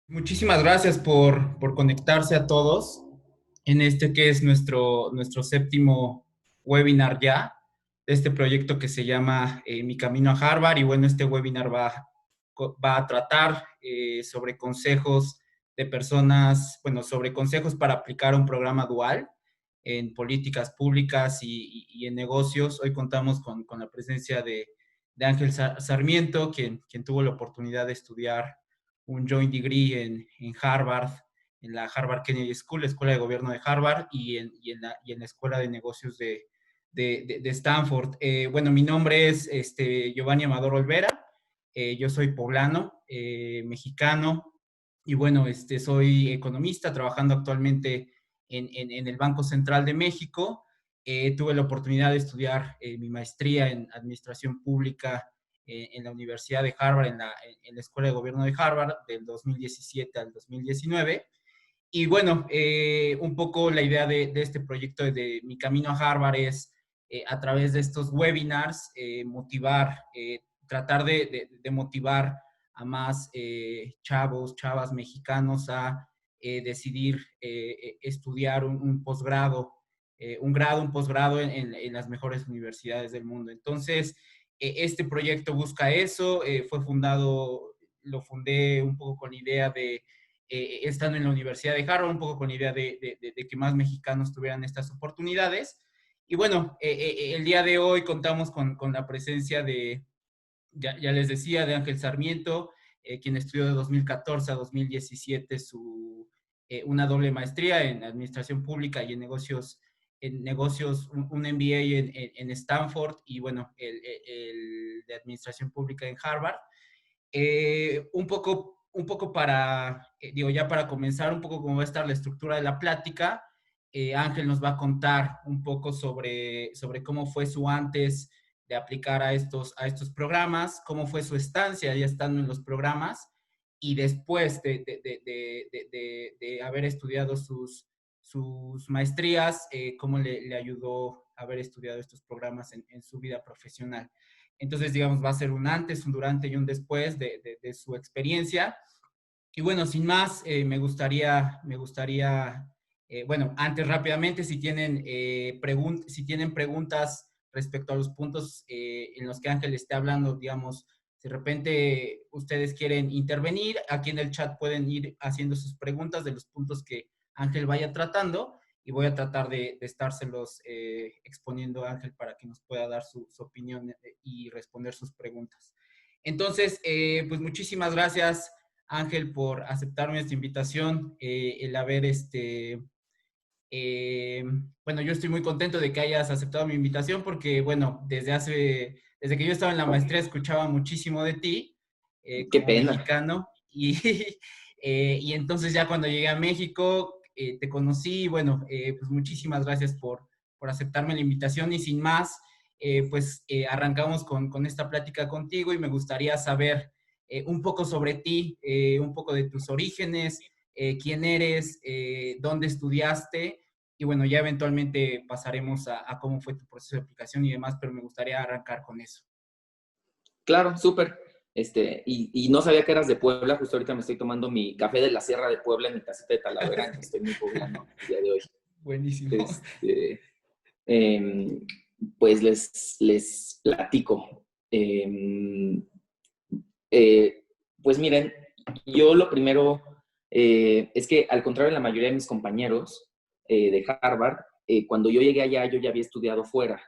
Muchísimas gracias por conectarse a todos en este que es nuestro séptimo webinar ya, de este proyecto que se llama Mi Camino a Harvard. Y bueno, este webinar va a tratar sobre consejos de personas, bueno, sobre consejos para aplicar un programa dual en políticas públicas y en negocios. Hoy contamos con la presencia de Ángel Sarmiento, quien tuvo la oportunidad de estudiar un joint degree en Harvard, en la Harvard Kennedy School, la Escuela de Gobierno de Harvard, y en la Escuela de Negocios de Stanford. Bueno, mi nombre es Giovanni Amador Olvera, yo soy poblano, mexicano, y bueno, soy economista, trabajando actualmente en el Banco Central de México. Tuve la oportunidad de estudiar mi maestría en Administración Pública en la Universidad de Harvard, en la Escuela de Gobierno de Harvard, del 2017 al 2019. Y bueno, un poco la idea de este proyecto de Mi Camino a Harvard es, a través de estos webinars, motivar, tratar de motivar a más chavos, chavas mexicanos a decidir estudiar un posgrado, un posgrado en las mejores universidades del mundo. Entonces, este proyecto busca eso. Lo fundé un poco con la idea de, estando en la Universidad de Harvard, un poco con la idea de que más mexicanos tuvieran estas oportunidades. Y bueno, el día de hoy contamos con la presencia de, ya les decía, de Ángel Sarmiento, quien estudió de 2014 a 2017 una doble maestría en Administración Pública y en negocios, un MBA en Stanford, y bueno, el de Administración Pública en Harvard. Un poco para, digo, ya para comenzar, un poco cómo va a estar la estructura de la plática. Ángel nos va a contar un poco sobre cómo fue su antes de aplicar a estos programas, cómo fue su estancia ya estando en los programas, y después de haber estudiado sus maestrías, cómo le ayudó haber estudiado estos programas en su vida profesional. Entonces, digamos, va a ser un antes, un durante y un después de su experiencia. Y bueno, sin más, bueno, antes rápidamente, si tienen preguntas respecto a los puntos en los que Ángel esté hablando, digamos, si de repente ustedes quieren intervenir, aquí en el chat pueden ir haciendo sus preguntas de los puntos que Ángel vaya tratando, y voy a tratar de estárselos exponiendo a Ángel para que nos pueda dar su opinión y responder sus preguntas. Entonces, pues muchísimas gracias, Ángel, por aceptarme esta invitación, el haber, bueno, yo estoy muy contento de que hayas aceptado mi invitación porque, bueno, desde que yo estaba en la maestría escuchaba muchísimo de ti, Qué como pena. mexicano, y entonces ya cuando llegué a México, te conocí. Y bueno, pues muchísimas gracias por aceptarme la invitación, y sin más, pues arrancamos con esta plática contigo, y me gustaría saber un poco sobre ti, un poco de tus orígenes, quién eres, dónde estudiaste, y bueno, ya eventualmente pasaremos a cómo fue tu proceso de aplicación y demás, pero me gustaría arrancar con eso. Claro, súper. Y no sabía que eras de Puebla. Justo ahorita me estoy tomando mi café de la Sierra de Puebla en mi casita de Talavera, entonces estoy muy poblano el día de hoy. Buenísimo. Este, em, pues les platico. Eh, pues miren, yo lo primero es que, al contrario de la mayoría de mis compañeros de Harvard, cuando yo llegué allá, yo ya había estudiado fuera.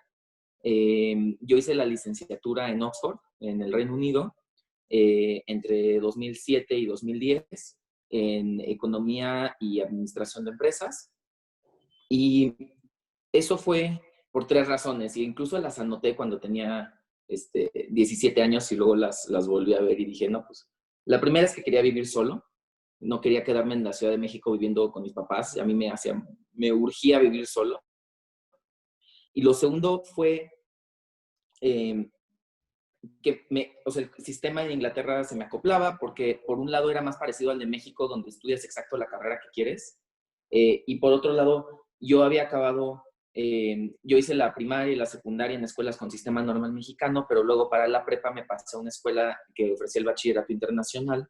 Yo hice la licenciatura en Oxford, en el Reino Unido, entre 2007 y 2010, en Economía y Administración de Empresas. Y eso fue por tres razones, e incluso las anoté cuando tenía 17 años, y luego las volví a ver y dije, no, pues la primera es que quería vivir solo, no quería quedarme en la Ciudad de México viviendo con mis papás, a mí me urgía vivir solo. Y lo segundo fue eh, o sea, el sistema de Inglaterra se me acoplaba porque por un lado era más parecido al de México, donde estudias exacto la carrera que quieres, y por otro lado yo había acabado, yo hice la primaria y la secundaria en escuelas con sistema normal mexicano, pero luego para la prepa me pasé a una escuela que ofrecía el bachillerato internacional,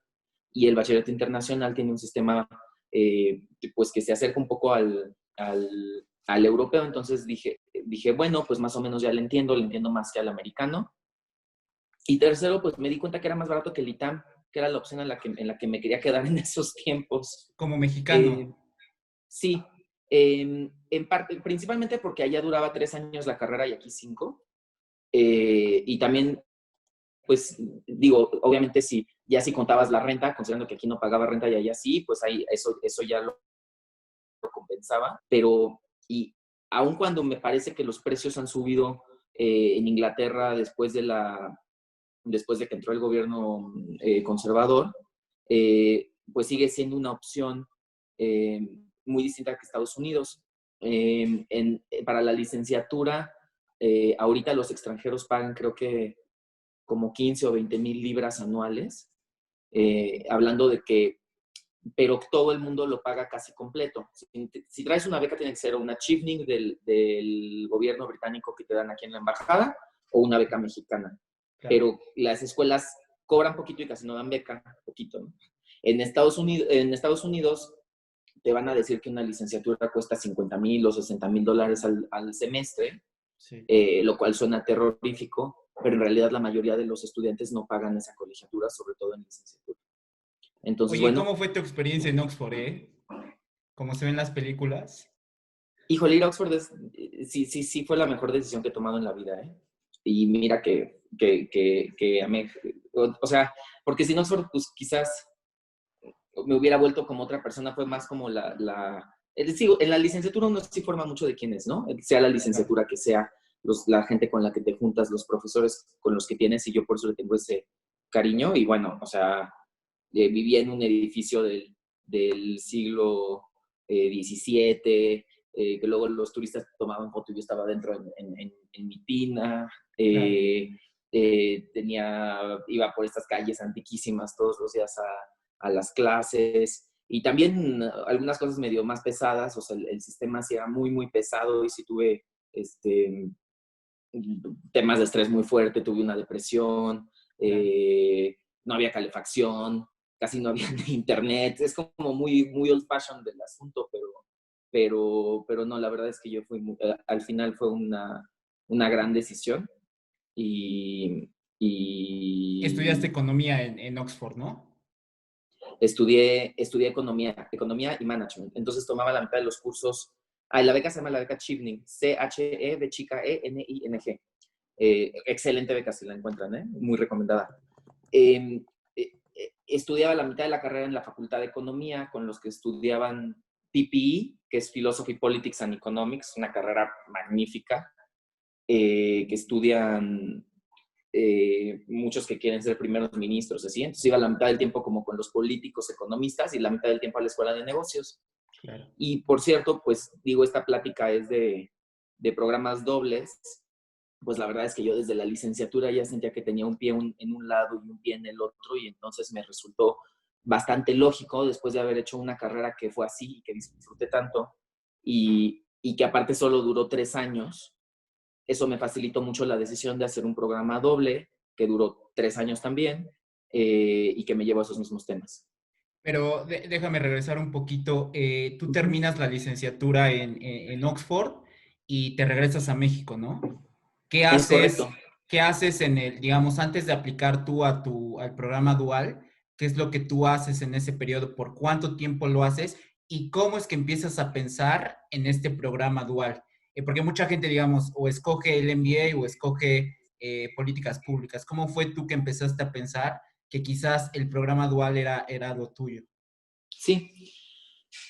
y el bachillerato internacional tiene un sistema pues que se acerca un poco al europeo, entonces dije, bueno, pues más o menos ya le entiendo más que al americano. Y tercero, pues me di cuenta que era más barato que el ITAM, que era la opción en la que me quería quedar en esos tiempos. Como Eh, mexicano. sí, en parte, principalmente porque allá duraba 3 años la carrera y aquí 5. Y también, pues digo, obviamente si contabas la renta, considerando que aquí no pagaba renta y allá sí, pues ahí eso ya lo compensaba. Pero, y aun cuando me parece que los precios han subido en Inglaterra después de que entró el gobierno conservador, pues sigue siendo una opción muy distinta que Estados Unidos. Para la licenciatura, ahorita los extranjeros pagan creo que como 15 o 20 mil libras anuales, hablando de que, pero todo el mundo lo paga casi completo. Si traes una beca, tiene que ser una achievement del gobierno británico que te dan aquí en la embajada o una beca mexicana. Claro. Pero las escuelas cobran poquito y casi no dan beca, poquito, ¿no? En Estados Unidos te van a decir que una licenciatura cuesta 50,000 o 60,000 dólares al semestre, Sí. lo cual suena terrorífico, pero en realidad la mayoría de los estudiantes no pagan esa colegiatura, sobre todo en licenciatura. Entonces, Oye, bueno, ¿cómo fue tu experiencia en Oxford, Como se ven en las películas. híjole, ir a Oxford sí fue la mejor decisión que he tomado en la vida, ¿eh? Y mira que amé, o sea, porque si no Oxford, pues quizás me hubiera vuelto como otra persona, fue más como es decir, en la licenciatura uno sí forma mucho de quién es, ¿no? Sea la Claro. licenciatura que sea, la gente con la que te juntas, los profesores con los que tienes, y yo por eso le tengo ese cariño. Y bueno, o sea, vivía en un edificio del siglo XVII, que luego los turistas tomaban foto y yo estaba dentro en mi tina. Claro. Iba por estas calles antiquísimas todos los días a las clases, y también algunas cosas medio más pesadas, o sea, el sistema sí era muy, muy pesado, y sí tuve temas de estrés muy fuerte, tuve una depresión, Claro. no había calefacción, casi no había internet, es como muy, muy old fashion del asunto, pero no, la verdad es que yo al final fue una gran decisión, y, Estudiaste y economía en Oxford, ¿no? estudié economía y management. Entonces tomaba la mitad de los cursos. La beca se llama la beca Chevening, CHE de chica ENING. Excelente beca si la encuentran, muy recomendada. Estudiaba la mitad de la carrera en la Facultad de Economía con los que estudiaban PPE, que es Philosophy, Politics and Economics, una carrera magnífica, que estudian muchos que quieren ser primeros ministros, así. Entonces iba la mitad del tiempo como con los políticos economistas y la mitad del tiempo a la escuela de negocios. Claro. Y por cierto, pues digo, esta plática es de programas dobles. Pues la verdad es que yo desde la licenciatura ya sentía que tenía un pie en un lado y un pie en el otro, y entonces me resultó bastante lógico, después de haber hecho una carrera que fue así y que disfruté tanto, y que aparte solo duró 3 años. Eso me facilitó mucho la decisión de hacer un programa doble que duró 3 años también, y que me llevó a esos mismos temas. Pero déjame regresar un poquito. Tú Uh-huh. terminas la licenciatura en Oxford y te regresas a México, ¿no? ¿Qué Es correcto. haces, qué haces digamos, antes de aplicar tú al programa dual? ¿Qué es lo que tú haces en ese periodo? ¿Por cuánto tiempo lo haces? ¿Y cómo es que empiezas a pensar en este programa dual? Porque mucha gente, digamos, o escoge el MBA o escoge políticas públicas. ¿Cómo fue tú que empezaste a pensar que quizás el programa dual era lo tuyo? Sí.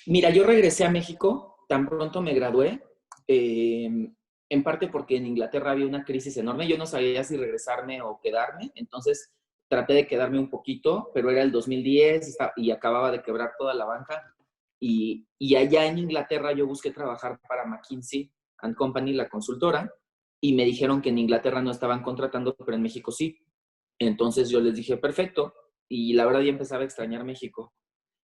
Mira, yo regresé a México, tan pronto me gradué, eh, en parte porque en Inglaterra había una crisis enorme. Yo no sabía si regresarme o quedarme, entonces traté de quedarme un poquito, pero era el 2010 y acababa de quebrar toda la banca. Y allá en Inglaterra yo busqué trabajar para McKinsey and Company, la consultora, y me dijeron que en Inglaterra no estaban contratando, pero en México sí. Entonces yo les dije, perfecto, y la verdad ya empezaba a extrañar México.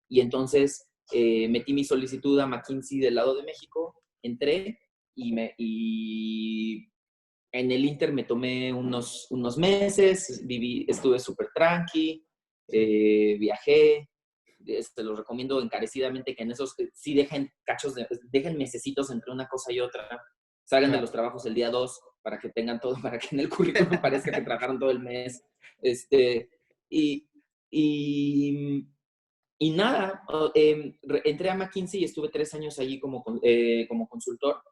Y entonces metí mi solicitud a McKinsey del lado de México, entré, y en el Inter me tomé unos meses, estuve súper tranqui, Sí. viajé, se los recomiendo encarecidamente que en esos sí dejen mesecitos entre una cosa y otra, salgan de los trabajos el día 2 para que tengan todo, para que en el currículum parezca que trabajaron todo el mes. Y, y, y nada, entré a McKinsey y estuve 3 años allí como consultor.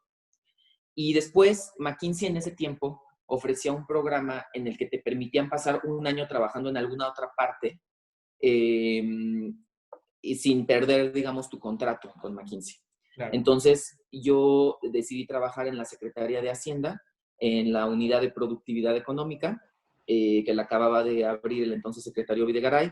Y después, McKinsey en ese tiempo ofrecía un programa en el que te permitían pasar un año trabajando en alguna otra parte y sin perder, digamos, tu contrato con McKinsey. Claro. Entonces, yo decidí trabajar en la Secretaría de Hacienda, en la unidad de productividad económica, que la acababa de abrir el entonces secretario Videgaray.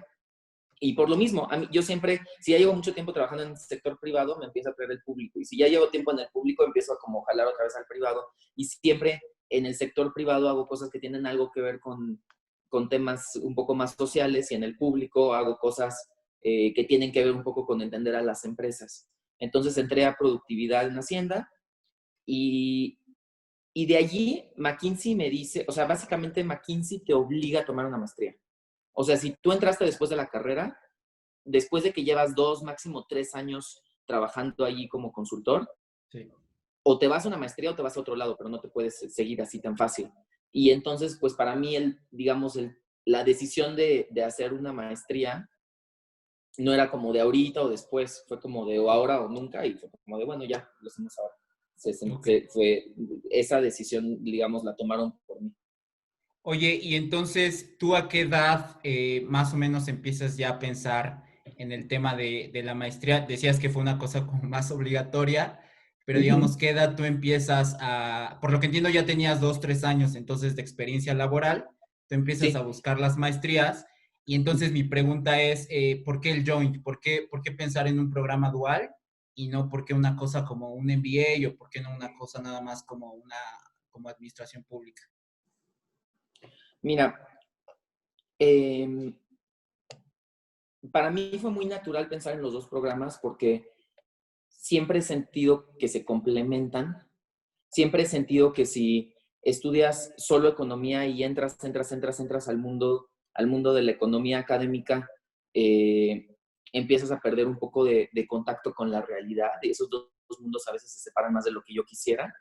Y por lo mismo, yo siempre, si ya llevo mucho tiempo trabajando en el sector privado, me empieza a traer el público. Y si ya llevo tiempo en el público, empiezo a como jalar otra vez al privado. Y siempre en el sector privado hago cosas que tienen algo que ver con temas un poco más sociales, y en el público hago cosas que tienen que ver un poco con entender a las empresas. Entonces entré a productividad en Hacienda y de allí McKinsey me dice, o sea, básicamente McKinsey te obliga a tomar una maestría. O sea, si tú entraste después de la carrera, después de que llevas 2, máximo 3 años trabajando allí como consultor, sí, o te vas a una maestría o te vas a otro lado, pero no te puedes seguir así tan fácil. Y entonces, pues para mí, la decisión de hacer una maestría no era como de ahorita o después, fue como de o ahora o nunca, y fue como de, bueno, ya, lo hacemos ahora. Esa decisión, digamos, la tomaron por mí. Oye, y entonces, ¿tú a qué edad más o menos empiezas ya a pensar en el tema de la maestría? Decías que fue una cosa como más obligatoria, pero digamos, ¿qué edad tú empiezas por lo que entiendo ya tenías 2, 3 años entonces de experiencia laboral, tú empiezas a buscar las maestrías, y entonces mi pregunta es, ¿por qué el joint? ¿Por qué pensar en un programa dual y no por qué una cosa como un MBA, o por qué no una cosa nada más como administración pública? Mira, para mí fue muy natural pensar en los dos programas porque siempre he sentido que se complementan. Siempre he sentido que si estudias solo economía y entras al mundo de la economía académica, empiezas a perder un poco de contacto con la realidad. Y esos dos mundos a veces se separan más de lo que yo quisiera.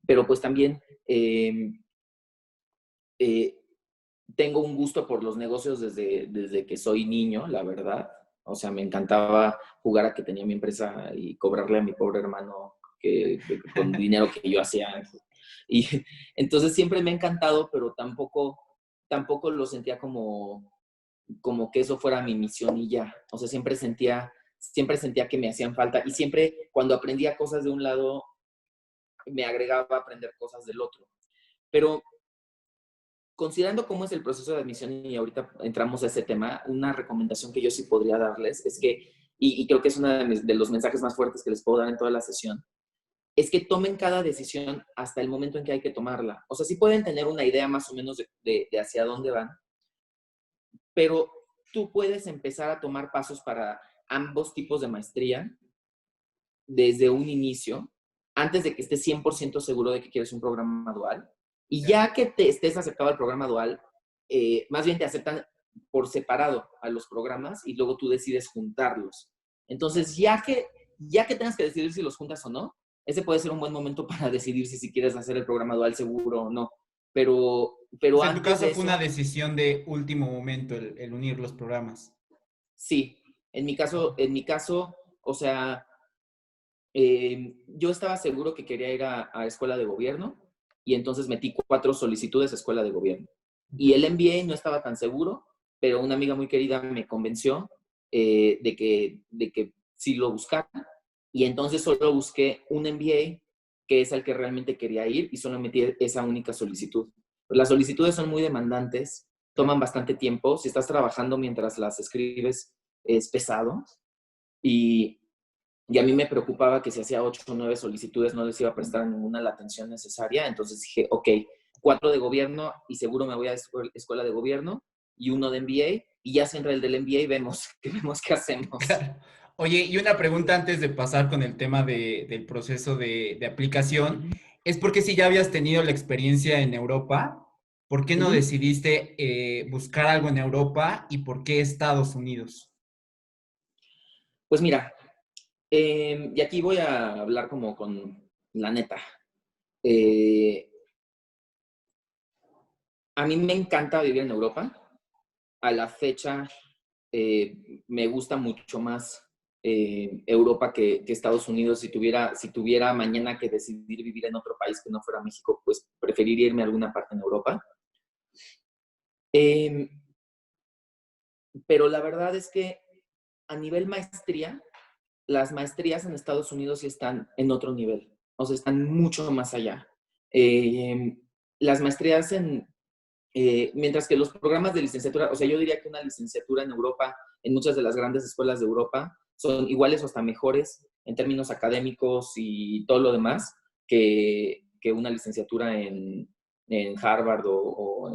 Pero pues también tengo un gusto por los negocios desde que soy niño, la verdad. O sea, me encantaba jugar a que tenía mi empresa y cobrarle a mi pobre hermano con dinero que yo hacía. Y entonces siempre me ha encantado, pero tampoco lo sentía como que eso fuera mi misión y ya. O sea, siempre sentía que me hacían falta. Y siempre cuando aprendía cosas de un lado, me agregaba a aprender cosas del otro. Pero considerando cómo es el proceso de admisión, y ahorita entramos a ese tema, una recomendación que yo sí podría darles es que, y creo que es uno de los mensajes más fuertes que les puedo dar en toda la sesión, es que tomen cada decisión hasta el momento en que hay que tomarla. O sea, sí pueden tener una idea más o menos de hacia dónde van, pero tú puedes empezar a tomar pasos para ambos tipos de maestría desde un inicio, antes de que estés 100% seguro de que quieres un programa dual. Y ya que estés aceptado al programa dual, más bien te aceptan por separado a los programas y luego tú decides juntarlos. Entonces, ya que tengas que decidir si los juntas o no, ese puede ser un buen momento para decidir si quieres hacer el programa dual seguro o no. Pero o sea, en tu caso fue una decisión de último momento el unir los programas. Sí, en mi caso, o sea, yo estaba seguro que quería ir a escuela de gobierno y entonces metí 4 solicitudes a escuela de gobierno. Y el MBA no estaba tan seguro, pero una amiga muy querida me convenció de que sí lo buscara. Y entonces solo busqué un MBA, que es el que realmente quería ir, y solo metí esa única solicitud. Las solicitudes son muy demandantes, toman bastante tiempo. Si estás trabajando mientras las escribes, es pesado. Y a mí me preocupaba que si hacía 8 o 9 solicitudes no les iba a prestar ninguna la atención necesaria. Entonces dije, ok, 4 de gobierno y seguro me voy a escuela de gobierno, y 1 de MBA, y ya se entra el del MBA y vemos qué hacemos. Claro. Oye, y una pregunta antes de pasar con el tema del proceso de aplicación, es porque si ya habías tenido la experiencia en Europa, ¿por qué no decidiste buscar algo en Europa y por qué Estados Unidos? Pues mira, y aquí voy a hablar como con la neta. Eh, a mí me encanta vivir en Europa. A la fecha me gusta mucho más Europa que Estados Unidos. Si tuviera mañana que decidir vivir en otro país que no fuera México, pues preferiría irme a alguna parte en Europa. Eh, pero la verdad es que a nivel maestría, las maestrías en Estados Unidos sí están en otro nivel, o sea, están mucho más allá. Eh, las maestrías mientras que los programas de licenciatura, o sea, yo diría que una licenciatura en Europa, en muchas de las grandes escuelas de Europa, son iguales o hasta mejores en términos académicos y todo lo demás que una licenciatura en Harvard o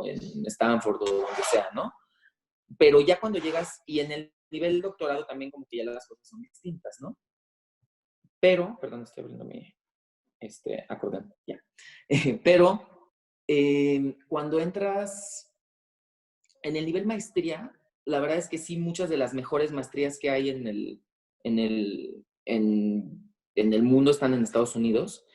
en Stanford o donde sea, ¿no? Pero ya cuando llegas, y en el nivel doctorado también como que ya las cosas son distintas, ¿no? Pero, perdón, estoy abriendo mi acordeón, ya. Pero cuando entras en el nivel maestría, la verdad es que sí, muchas de las mejores maestrías que hay en el mundo están en Estados Unidos.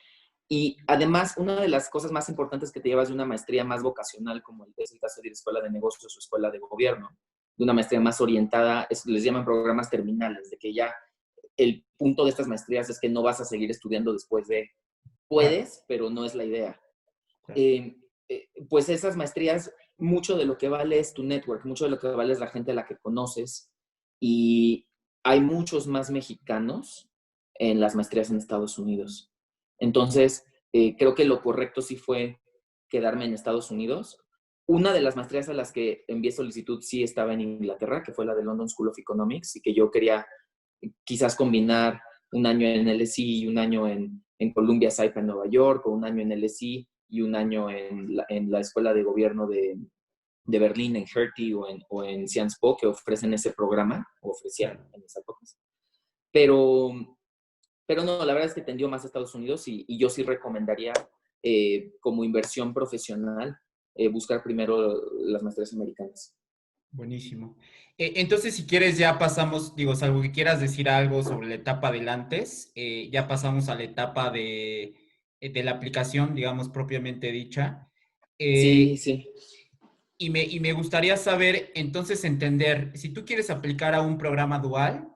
Y además, una de las cosas más importantes que te llevas de una maestría más vocacional, como es el caso de la escuela de negocios o escuela de gobierno, de una maestría más orientada, les llaman programas terminales, de que ya el punto de estas maestrías es que no vas a seguir estudiando después de, Claro, puedes, pero no es la idea. claro. Pues esas maestrías, mucho de lo que vale es tu network, mucho de lo que vale es la gente a la que conoces, y hay muchos más mexicanos en las maestrías en Estados Unidos. Entonces, creo que lo correcto sí fue quedarme en Estados Unidos. Una de las maestrías a las que envié solicitud sí estaba en Inglaterra, que fue la de London School of Economics, y que yo quería quizás combinar un año en LSI y un año en Columbia Saipa en Nueva York, o un año en LSI y un año en la Escuela de Gobierno de Berlín, en Hertie o en Sciences Po, que ofrecen ese programa, o ofrecían Claro. en esa época. Pero, pero no, la verdad es que tendió más a Estados Unidos, y yo sí recomendaría como inversión profesional buscar primero las maestrías americanas. Buenísimo. Entonces, si quieres, ya pasamos, digo, salvo que quieras decir algo sobre la etapa del antes, ya pasamos a la etapa de la aplicación, digamos, propiamente dicha. Sí, Eh, sí. y me gustaría saber, entonces, entender, si tú quieres aplicar a un programa dual,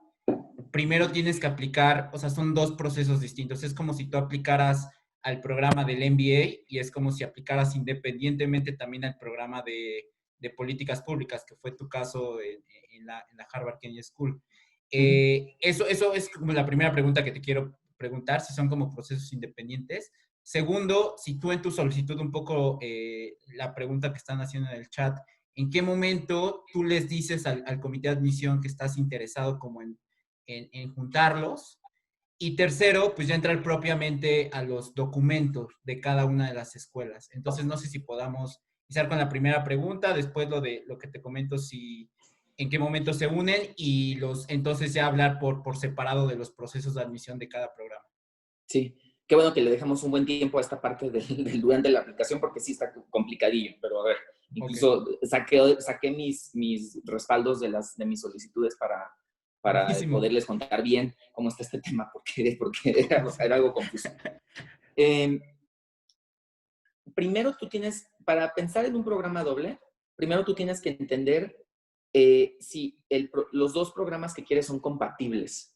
primero tienes que aplicar, o sea, son dos procesos distintos. Es como si tú aplicaras al programa del MBA y es como si aplicaras independientemente también al programa de políticas públicas, que fue tu caso en la Harvard Kennedy School. Ujú. Eso es como la primera pregunta que te quiero preguntar, si son como procesos independientes. Segundo, si tú en tu solicitud un poco la pregunta que están haciendo en el chat, ¿en qué momento tú les dices al comité de admisión que estás interesado como en juntarlos? Y tercero, pues ya entrar propiamente a los documentos de cada una de las escuelas. Entonces, no sé si podamos iniciar con la primera pregunta, después lo que te comento, si en qué momento se unen y entonces ya hablar por separado de los procesos de admisión de cada programa. Sí, qué bueno que le dejamos un buen tiempo a esta parte durante la aplicación, porque sí está complicadillo, pero a ver, Ok, incluso saqué mis respaldos de mis solicitudes para buenísimo. poderles contar bien cómo está este tema, porque era algo confuso. Eh, Primero para pensar en un programa doble, primero tú tienes que entender si los dos programas que quieres son compatibles.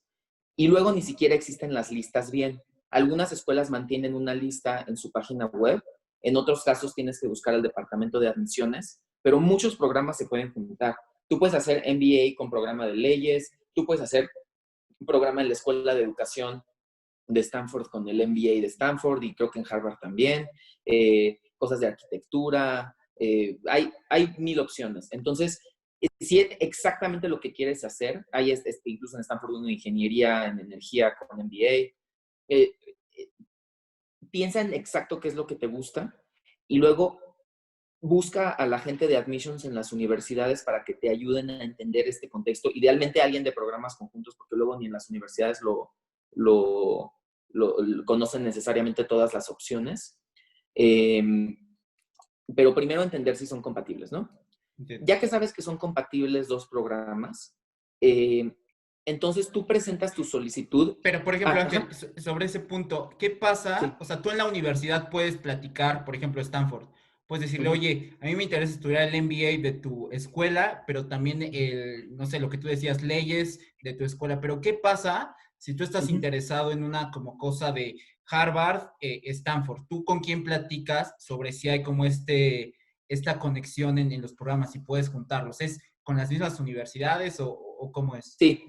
Y luego ni siquiera existen las listas bien. Algunas escuelas mantienen una lista en su página web, en otros casos tienes que buscar al departamento de admisiones, pero muchos programas se pueden juntar. Tú puedes hacer MBA con programa de leyes, tú puedes hacer un programa en la escuela de educación de Stanford con el MBA de Stanford, y creo que en Harvard también, cosas de arquitectura, hay mil opciones. Entonces, si es exactamente lo que quieres hacer, hay incluso en Stanford una ingeniería en energía con MBA. Eh, Piensa en exacto qué es lo que te gusta, y luego busca a la gente de admissions en las universidades para que te ayuden a entender este contexto. Idealmente alguien de programas conjuntos, porque luego ni en las universidades lo, lo conocen necesariamente todas las opciones. Eh, pero primero entender si son compatibles, ¿no? Entiendo. Ya que sabes que son compatibles dos programas, eh, Entonces tú presentas tu solicitud. Pero, por ejemplo, Ángel, Ajá, sobre ese punto, ¿qué pasa? sí. O sea, tú en la universidad puedes platicar, por ejemplo, Stanford, puedes decirle, Ujú, oye, a mí me interesa estudiar el MBA de tu escuela, pero también el, no sé, lo que tú decías, leyes de tu escuela. Pero, ¿qué pasa si tú estás ujú. interesado en una como cosa de Harvard, Stanford? ¿Tú con quién platicas sobre si hay como esta conexión en los programas, si puedes juntarlos? ¿Es con las mismas universidades o cómo es? Sí,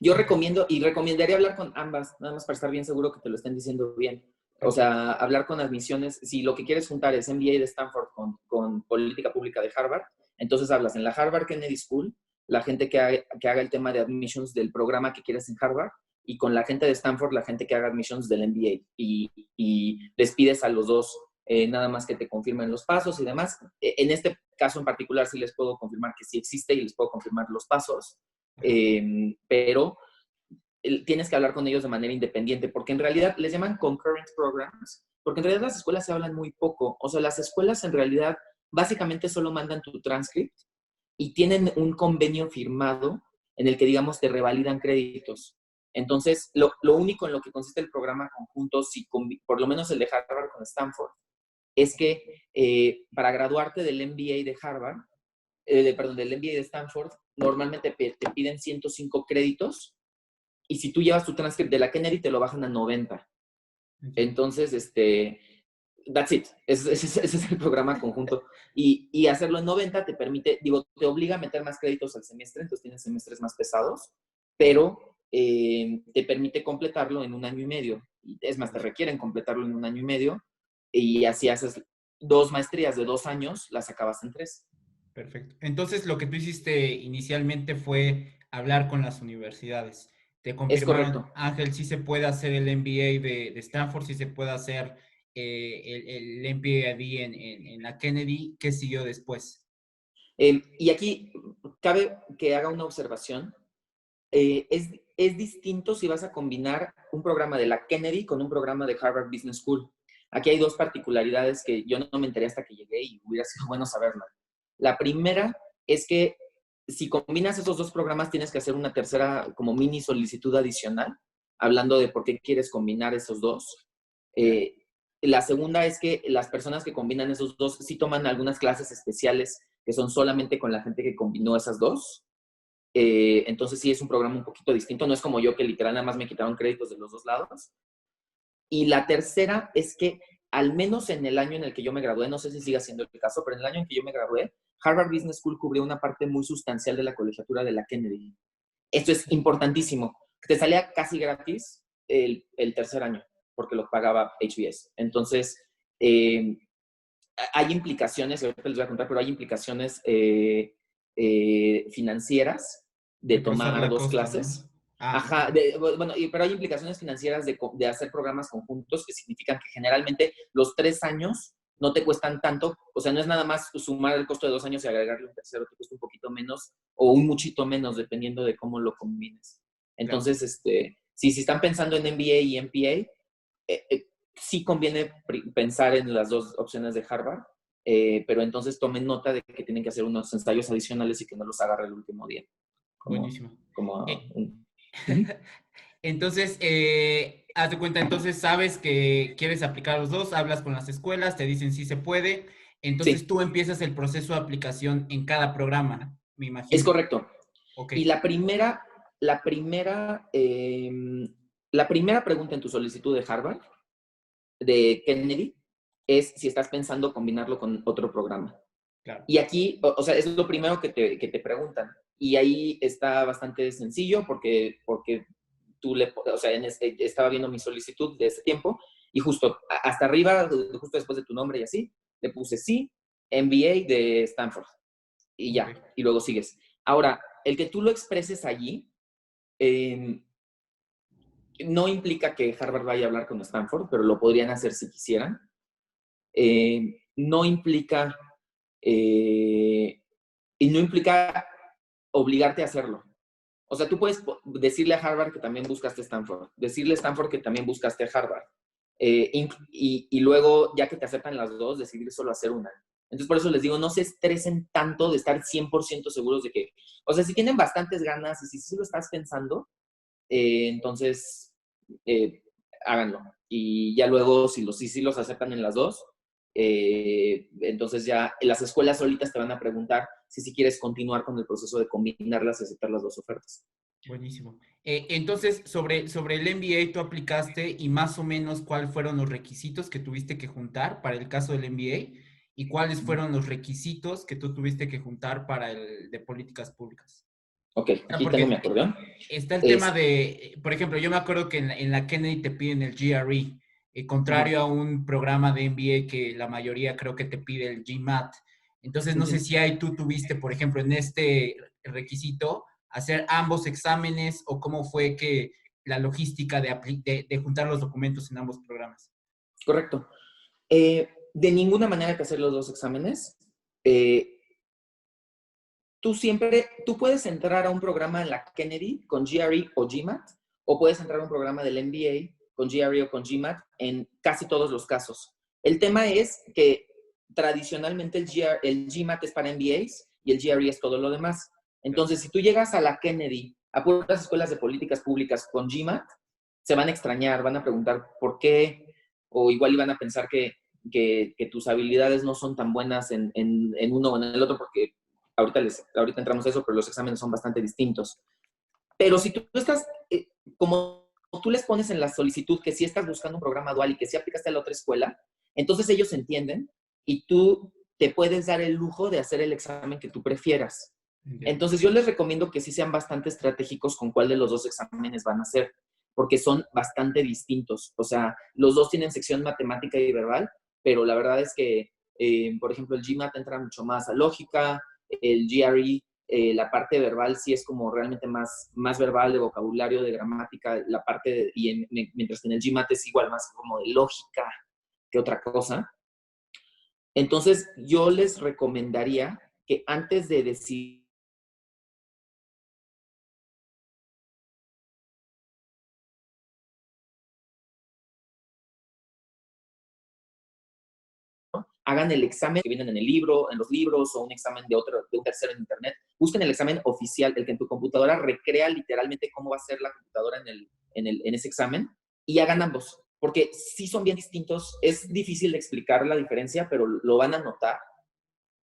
yo Ok, recomiendo y recomendaría hablar con ambas, nada más para estar bien seguro que te lo estén diciendo bien. O perfecto. sea, hablar con admisiones, si lo que quieres juntar es MBA de Stanford con política pública de Harvard, entonces hablas en la Harvard Kennedy School, la gente que haga el tema de admissions del programa que quieres en Harvard, y con la gente de Stanford, la gente que haga admissions del MBA. Y les pides a los dos nada más que te confirmen los pasos y demás. En este caso en particular sí les puedo confirmar que sí existe y les puedo confirmar los pasos, Ajá. pero tienes que hablar con ellos de manera independiente, porque en realidad les llaman concurrent programs, porque en realidad las escuelas se hablan muy poco. O sea, las escuelas en realidad básicamente solo mandan tu transcript y tienen un convenio firmado en el que, digamos, te revalidan créditos. Entonces, lo único en lo que consiste el programa conjunto, si por lo menos el de Harvard con Stanford, es que para graduarte del MBA de Harvard, perdón, del MBA de Stanford, normalmente te piden 105 créditos y si tú llevas tu transcript de la Kennedy te lo bajan a 90. Entiendo. Entonces, that's it. Ese es el programa conjunto. Y hacerlo en 90 te permite, digo, te obliga a meter más créditos al semestre, entonces tienes semestres más pesados, pero te permite completarlo en un año y medio. Es más, te requieren completarlo en un año y medio y así haces 2 maestrías de 2 años, las acabas en 3. Perfecto. Entonces, lo que tú hiciste inicialmente fue hablar con las universidades. Te Es confirmaron, correcto. Ángel, si se puede hacer el MBA de Stanford, si se puede hacer el MBA en la Kennedy. ¿Qué siguió después? Y aquí cabe que haga una observación. Es distinto si vas a combinar un programa de la Kennedy con un programa de Harvard Business School. Aquí hay dos particularidades que yo no me enteré hasta que llegué y hubiera sido bueno saberla. La primera es que si combinas esos dos programas tienes que hacer una tercera como mini solicitud adicional, hablando de por qué quieres combinar esos dos. ¿Ya? Eh, la segunda es que las personas que combinan esos dos sí toman algunas clases especiales que son solamente con la gente que combinó esas dos. Entonces sí es un programa un poquito distinto, no es como yo que literal nada más me quitaron créditos de los dos lados. Y la tercera es que al menos en el año en el que yo me gradué, no sé si siga siendo el caso, pero en el año en que yo me gradué, Harvard Business School cubrió una parte muy sustancial de la colegiatura de la Kennedy. Esto es importantísimo. Te salía casi gratis el tercer año, porque lo pagaba HBS. Entonces, eh, hay implicaciones, ahorita les voy a contar, pero hay implicaciones financieras de De cruzar tomar la dos costa, clases. ¿no? Ah, ok. Ajá, bueno, pero hay implicaciones financieras de hacer programas conjuntos que significan que generalmente los 3 años no te cuestan tanto, o sea, no es nada más sumar el costo de 2 años y agregarle un tercero, te cuesta un poquito menos o un muchito menos, dependiendo de cómo lo combines. Claro. Entonces, si están pensando en MBA y MPA, sí conviene pensar en las dos opciones de Harvard, pero entonces tomen nota de que tienen que hacer unos ensayos adicionales y que no los agarre el último día, como, Buenísimo. como Eh, un... Uh-huh. Entonces, haz de cuenta, entonces sabes que quieres aplicar los dos, hablas con las escuelas, te dicen si se puede, entonces Sí, tú empiezas el proceso de aplicación en cada programa, me es imagino. correcto. Ok, Y la primera, eh, la primera pregunta en tu solicitud de Harvard, de Kennedy, es si estás pensando combinarlo con otro programa. claro. Y aquí, o sea, es lo primero que te preguntan. Y ahí está bastante sencillo porque tú o sea, estaba viendo mi solicitud de ese tiempo y justo hasta arriba, justo después de tu nombre y así, le puse sí, MBA de Stanford y Ok, ya, y luego sigues. Ahora, el que tú lo expreses allí eh, no implica que Harvard vaya a hablar con Stanford, pero lo podrían hacer si quisieran. No implica eh, y no implica obligarte a hacerlo. O sea, tú puedes decirle a Harvard que también buscaste Stanford, decirle a Stanford que también buscaste Harvard, y luego, ya que te aceptan las dos, decidir solo hacer una. Entonces, por eso les digo, no se estresen tanto de estar 100% seguros de que, o sea, si tienen bastantes ganas y si sí lo estás pensando, entonces háganlo. Y ya luego, si los aceptan en las dos, entonces ya las escuelas solitas te van a preguntar si quieres continuar con el proceso de combinarlas y aceptar las dos ofertas. Buenísimo. Entonces, sobre el MBA, tú aplicaste y más o menos cuáles fueron los requisitos que tuviste que juntar para el caso del MBA y cuáles fueron los requisitos que tú tuviste que juntar para el de políticas públicas. Ok, aquí tengo mi Porque acordeón. está el tema de, por ejemplo, yo me acuerdo que en la Kennedy te piden el GRE, contrario a un programa de MBA que la mayoría creo que te pide el GMAT. Entonces, no sé si ahí tú tuviste, por ejemplo, en este requisito, hacer ambos exámenes o cómo fue que la logística de juntar los documentos en ambos programas. Correcto. De ninguna manera hay que hacer los dos exámenes. Tú puedes entrar a un programa en la Kennedy con GRE o GMAT, o puedes entrar a un programa del MBA con GRE o con GMAT en casi todos los casos. El tema es que tradicionalmente el GMAT es para MBAs y el GRE es todo lo demás. Entonces, si tú llegas a la Kennedy, a puras escuelas de políticas públicas con GMAT, se van a extrañar, van a preguntar por qué, o igual iban a pensar que tus habilidades no son tan buenas en uno o en el otro, porque ahorita entramos a eso, pero los exámenes son bastante distintos. Pero si tú estás, como tú les pones en la solicitud que sí estás buscando un programa dual y que sí aplicaste a la otra escuela, entonces ellos entienden y tú te puedes dar el lujo de hacer el examen que tú prefieras. Entonces yo les recomiendo que sí sean bastante estratégicos con cuál de los dos exámenes van a hacer, porque son bastante distintos. O sea, los dos tienen sección matemática y verbal, pero la verdad es que, por ejemplo, el GMAT entra mucho más a lógica, el GRE, la parte verbal sí es como realmente más verbal, de vocabulario, de gramática, mientras que en el GMAT es igual más como de lógica que otra cosa. Entonces, yo les recomendaría que antes de decidir hagan el examen que vienen en el libro, en los libros, o un examen de un tercero en internet. Busquen el examen oficial, el que en tu computadora recrea literalmente cómo va a ser la computadora en ese examen, y hagan ambos, porque sí son bien distintos. Es difícil de explicar la diferencia, pero lo van a notar,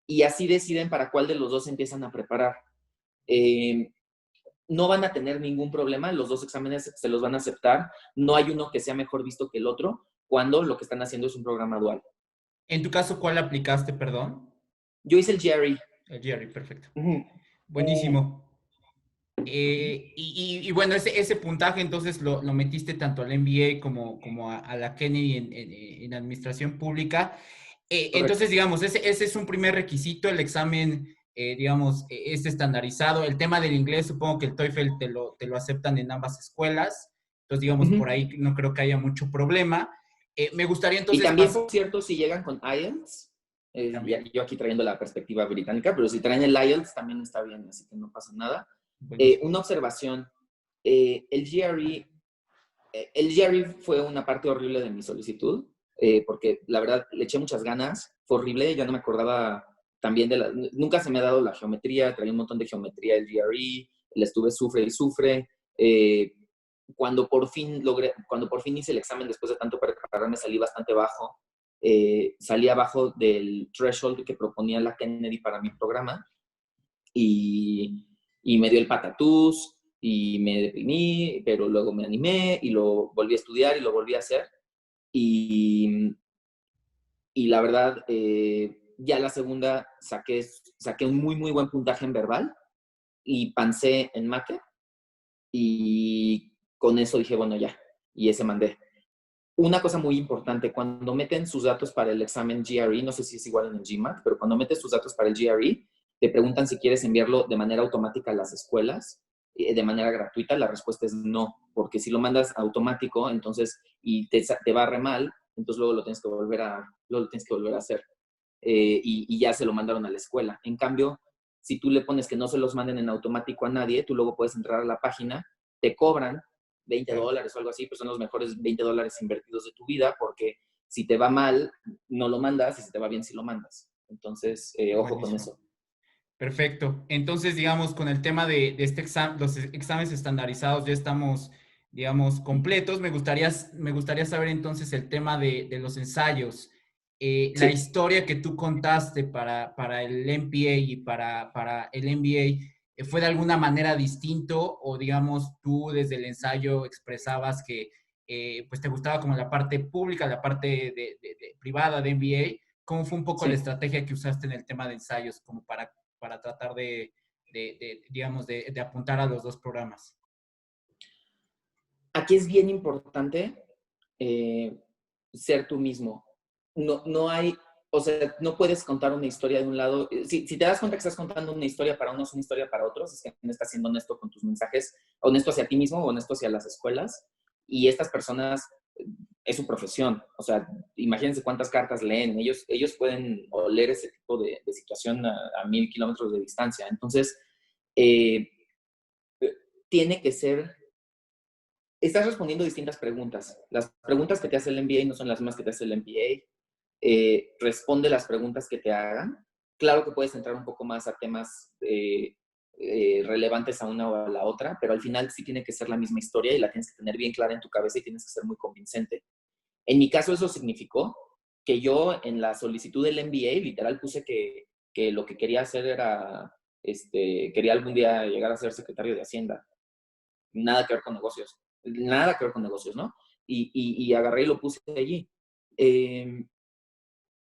y así deciden para cuál de los dos empiezan a preparar. No van a tener ningún problema, los dos exámenes se los van a aceptar, no hay uno que sea mejor visto que el otro, cuando lo que están haciendo es un programa dual. En tu caso, ¿cuál aplicaste, perdón? Yo hice el GRE. El GRE, perfecto. Uh-huh. Buenísimo. Y bueno, ese puntaje entonces lo metiste tanto al MBA como a la Kennedy en administración pública. Entonces, digamos, ese es un primer requisito, el examen, digamos, es estandarizado. El tema del inglés, supongo que el TOEFL te lo aceptan en ambas escuelas. Entonces, digamos, por ahí no creo que haya mucho problema. Me gustaría Y entonces también, por cierto, si llegan con IELTS, yo aquí trayendo la perspectiva británica, pero si traen el IELTS también está bien, así que no pasa nada. Una observación, el GRE fue una parte horrible de mi solicitud, porque la verdad le eché muchas ganas, fue horrible, ya no me acordaba también nunca se me ha dado la geometría, traía un montón de geometría el GRE, le estuve sufre y sufre. Cuando por fin hice el examen después de tanto prepararme, salí bastante bajo. Salí abajo del threshold que proponía la Kennedy para mi programa, y me dio el patatús y me deprimí, pero luego me animé y lo volví a estudiar y lo volví a hacer. Y la verdad, ya la segunda saqué un muy, muy buen puntaje en verbal y pancé en mate, y con eso dije, bueno, ya, y ese mandé. Una cosa muy importante, cuando meten sus datos para el examen GRE, no sé si es igual en el GMAT, pero cuando metes tus datos para el GRE, te preguntan si quieres enviarlo de manera automática a las escuelas, de manera gratuita. La respuesta es no, porque si lo mandas automático, entonces, y te va re mal, entonces luego lo tienes que volver a hacer. Y ya se lo mandaron a la escuela. En cambio, si tú le pones que no se los manden en automático a nadie, tú luego puedes entrar a la página, te cobran $20 o algo así, pues son los mejores $20 invertidos de tu vida, porque si te va mal, no lo mandas, y si te va bien, sí lo mandas. Entonces, ojo con Buenísimo. eso. Perfecto. Entonces, digamos, con el tema de este los exámenes estandarizados ya estamos, digamos, completos. Me gustaría saber entonces el tema de los ensayos. La Sí. historia que tú contaste para el MPA y para el MBA, ¿fue de alguna manera distinto o, digamos, tú desde el ensayo expresabas que pues te gustaba como la parte pública, la parte privada de MBA? ¿Cómo fue un poco la Sí. estrategia que usaste en el tema de ensayos como para tratar digamos, de apuntar a los dos programas? Aquí es bien importante eh, ser tú mismo. No hay, o sea, no puedes contar una historia de un lado. Si te das cuenta que estás contando una historia para unos, una historia para otros, es que no estás siendo honesto con tus mensajes, honesto hacia ti mismo o honesto hacia las escuelas. Y estas personas, es su profesión. O sea, imagínense cuántas cartas leen. Ellos pueden oler ese tipo de situación a 1000 kilómetros de distancia. Entonces, eh, tiene que ser estás respondiendo distintas preguntas. Las preguntas que te hace el MBA no son las mismas que te hace el MBA. Responde las preguntas que te hagan. Claro que puedes entrar un poco más a temas relevantes a una o a la otra, pero al final sí tiene que ser la misma historia y la tienes que tener bien clara en tu cabeza y tienes que ser muy convincente. En mi caso eso significó que yo en la solicitud del MBA literal puse que lo que quería hacer era, quería algún día llegar a ser secretario de Hacienda, nada que ver con negocios, nada que ver con negocios, ¿no? Y agarré y lo puse allí. Eh,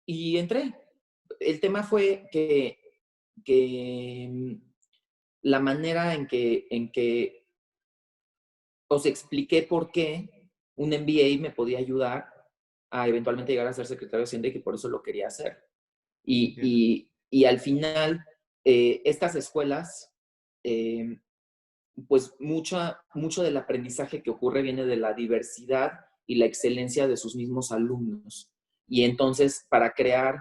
y entré. El tema fue que la manera en que os expliqué por qué un MBA me podía ayudar a eventualmente llegar a ser secretario de Hacienda y que por eso lo quería hacer. Y, Entiendo. y al final, estas escuelas pues mucho del aprendizaje que ocurre viene de la diversidad y la excelencia de sus mismos alumnos. Y entonces, para crear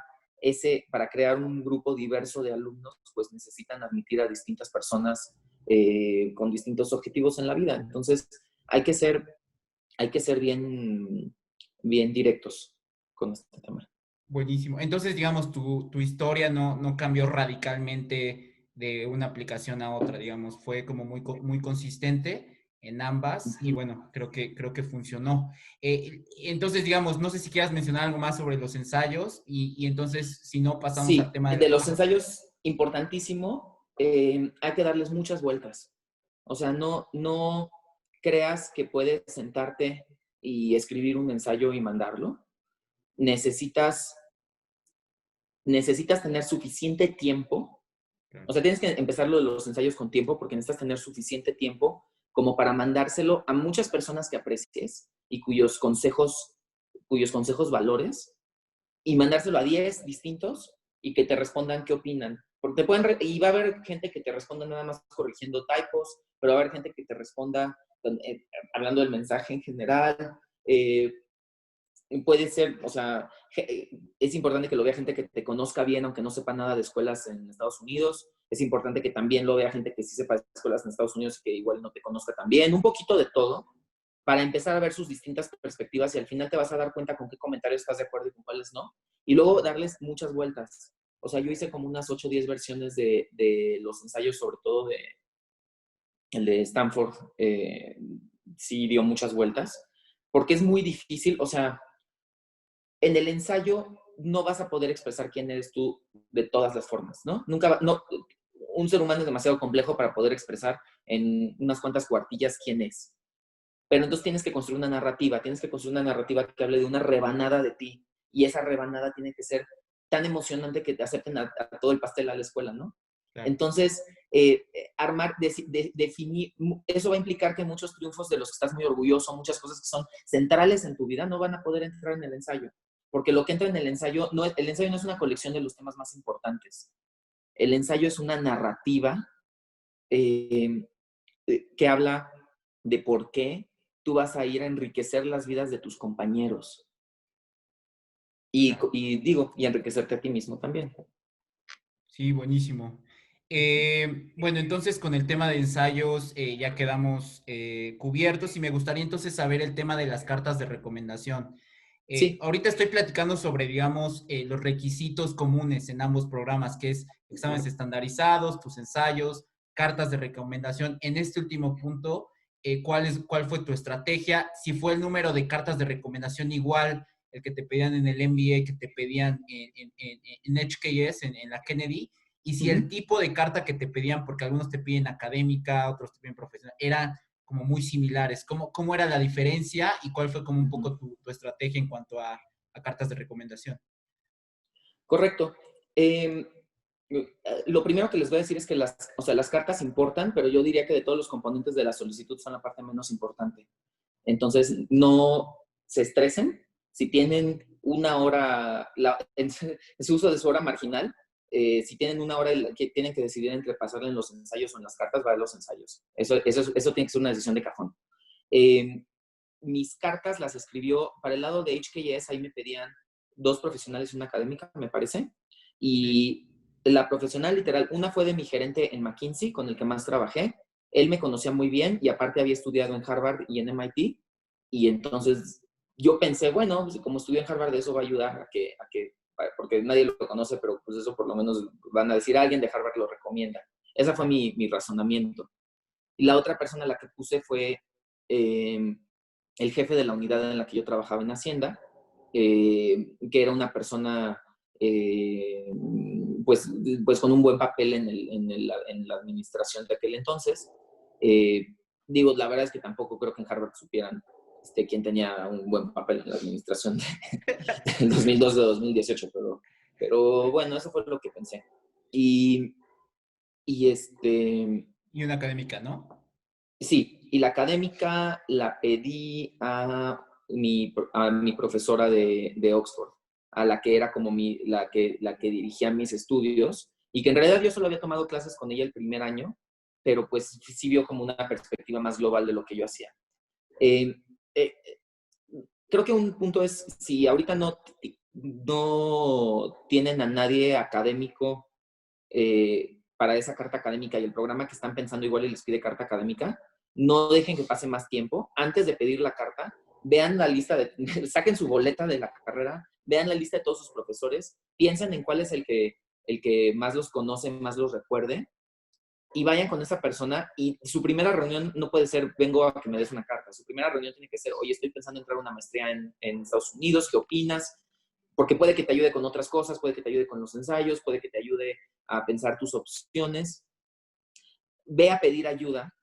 un grupo diverso de alumnos, pues necesitan admitir a distintas personas con distintos objetivos en la vida. Entonces, hay que ser, hay que ser bien directos con este tema. Buenísimo. Entonces, digamos, tu historia no cambió radicalmente de una aplicación a otra, digamos, fue como muy consistente en ambas y bueno, creo que funcionó. Entonces, digamos, no sé si quieras mencionar algo más sobre los ensayos y entonces, si no, pasamos al Sí, tema de de las los cartas. ensayos, importantísimo, hay que darles muchas vueltas. O sea, no creas que puedes sentarte y escribir un ensayo y mandarlo. Necesitas, necesitas tener suficiente tiempo. O Claro. sea, tienes que empezar los ensayos con tiempo porque necesitas tener suficiente tiempo como para mandárselo a muchas personas que aprecies y cuyos consejos valores y mandárselo a 10 distintos y que te respondan qué opinan. Porque y va a haber gente que te responda nada más corrigiendo typos, pero va a haber gente que te responda hablando del mensaje en general. Eh, Puede ser, o sea, es importante que lo vea gente que te conozca bien, aunque no sepa nada de escuelas en Estados Unidos. Es importante que también lo vea gente que sí sepa de escuelas en Estados Unidos y que igual no te conozca tan bien. Un poquito de todo para empezar a ver sus distintas perspectivas y al final te vas a dar cuenta con qué comentarios estás de acuerdo y con cuáles no. Y luego darles muchas vueltas. O sea, yo hice como unas 8 o 10 versiones de los ensayos, sobre todo el de Stanford, sí dio muchas vueltas, porque es muy difícil, o sea, en el ensayo no vas a poder expresar quién eres tú de todas las formas, ¿no? Nunca, no, un ser humano es demasiado complejo para poder expresar en unas cuantas cuartillas quién es. Pero entonces tienes que construir una narrativa que hable de una rebanada de ti. Y esa rebanada tiene que ser tan emocionante que te acepten a todo el pastel a la escuela, ¿no? Claro. Entonces, definir, eso va a implicar que muchos triunfos de los que estás muy orgulloso, muchas cosas que son centrales en tu vida, no van a poder entrar en el ensayo. Porque lo que entra en el ensayo, el ensayo no es una colección de los temas más importantes. El ensayo es una narrativa eh, que habla de por qué tú vas a ir a enriquecer las vidas de tus compañeros Claro. y enriquecerte a ti mismo también. Sí, buenísimo. Bueno, entonces con el tema de ensayos ya quedamos cubiertos y me gustaría entonces saber el tema de las cartas de recomendación. Sí. Ahorita estoy platicando sobre, digamos, los requisitos comunes en ambos programas, que es exámenes estandarizados, tus ensayos, cartas de recomendación. En este último punto, ¿cuál fue tu estrategia? Si fue el número de cartas de recomendación igual, el que te pedían en el MBA, que te pedían en HKS, en la Kennedy, y si el tipo de carta que te pedían, porque algunos te piden académica, otros te piden profesional, era como muy similares. ¿Cómo era la diferencia y cuál fue como un poco tu estrategia en cuanto a cartas de recomendación? Correcto. Lo primero que les voy a decir es que o sea, las cartas importan, pero yo diría que de todos los componentes de la solicitud son la parte menos importante. Entonces, no se estresen. Si tienen una hora, en su uso de su hora marginal, si tienen una hora que tienen que decidir entre pasarle en los ensayos o en las cartas, va a los ensayos. Eso tiene que ser una decisión de cajón. Mis cartas las escribió, para el lado de HKS, ahí me pedían 2 profesionales y una académica, me parece. Y la profesional, literal, una fue de mi gerente en McKinsey, con el que más trabajé. Él me conocía muy bien y aparte había estudiado en Harvard y en MIT. Y entonces yo pensé, bueno, pues, como estudié en Harvard, eso va a ayudar porque nadie lo conoce, pero pues eso por lo menos van a decir, alguien de Harvard lo recomienda. Ese fue mi razonamiento. Y la otra persona a la que puse fue el jefe de la unidad en la que yo trabajaba en Hacienda, que era una persona eh, pues, pues con un buen papel en la administración de aquel entonces. Digo, la verdad es que tampoco creo que en Harvard supieran quién tenía un buen papel en la administración del 2012 a 2018, pero bueno, eso fue lo que pensé. Y, y Y una académica, ¿no? sí, y la académica la pedí a mi profesora de Oxford, a la que era como la que dirigía mis estudios, y que en realidad yo solo había tomado clases con ella el primer año, pero pues sí vio como una perspectiva más global de lo que yo hacía. Eh, eh, Creo que un punto es, si ahorita no tienen a nadie académico para esa carta académica y el programa que están pensando igual y les pide carta académica, no dejen que pase más tiempo. Antes de pedir la carta, vean la lista, saquen su boleta de la carrera, vean la lista de todos sus profesores, piensen en cuál es el que más los conoce, más los recuerde, y vayan con esa persona. Y su primera reunión no puede ser, vengo a que me des una carta. Su primera reunión tiene que ser, oye, estoy pensando en entrar a una maestría en Estados Unidos, ¿qué opinas? Porque puede que te ayude con otras cosas, puede que te ayude con los ensayos, puede que te ayude a pensar tus opciones. Ve a pedir ayuda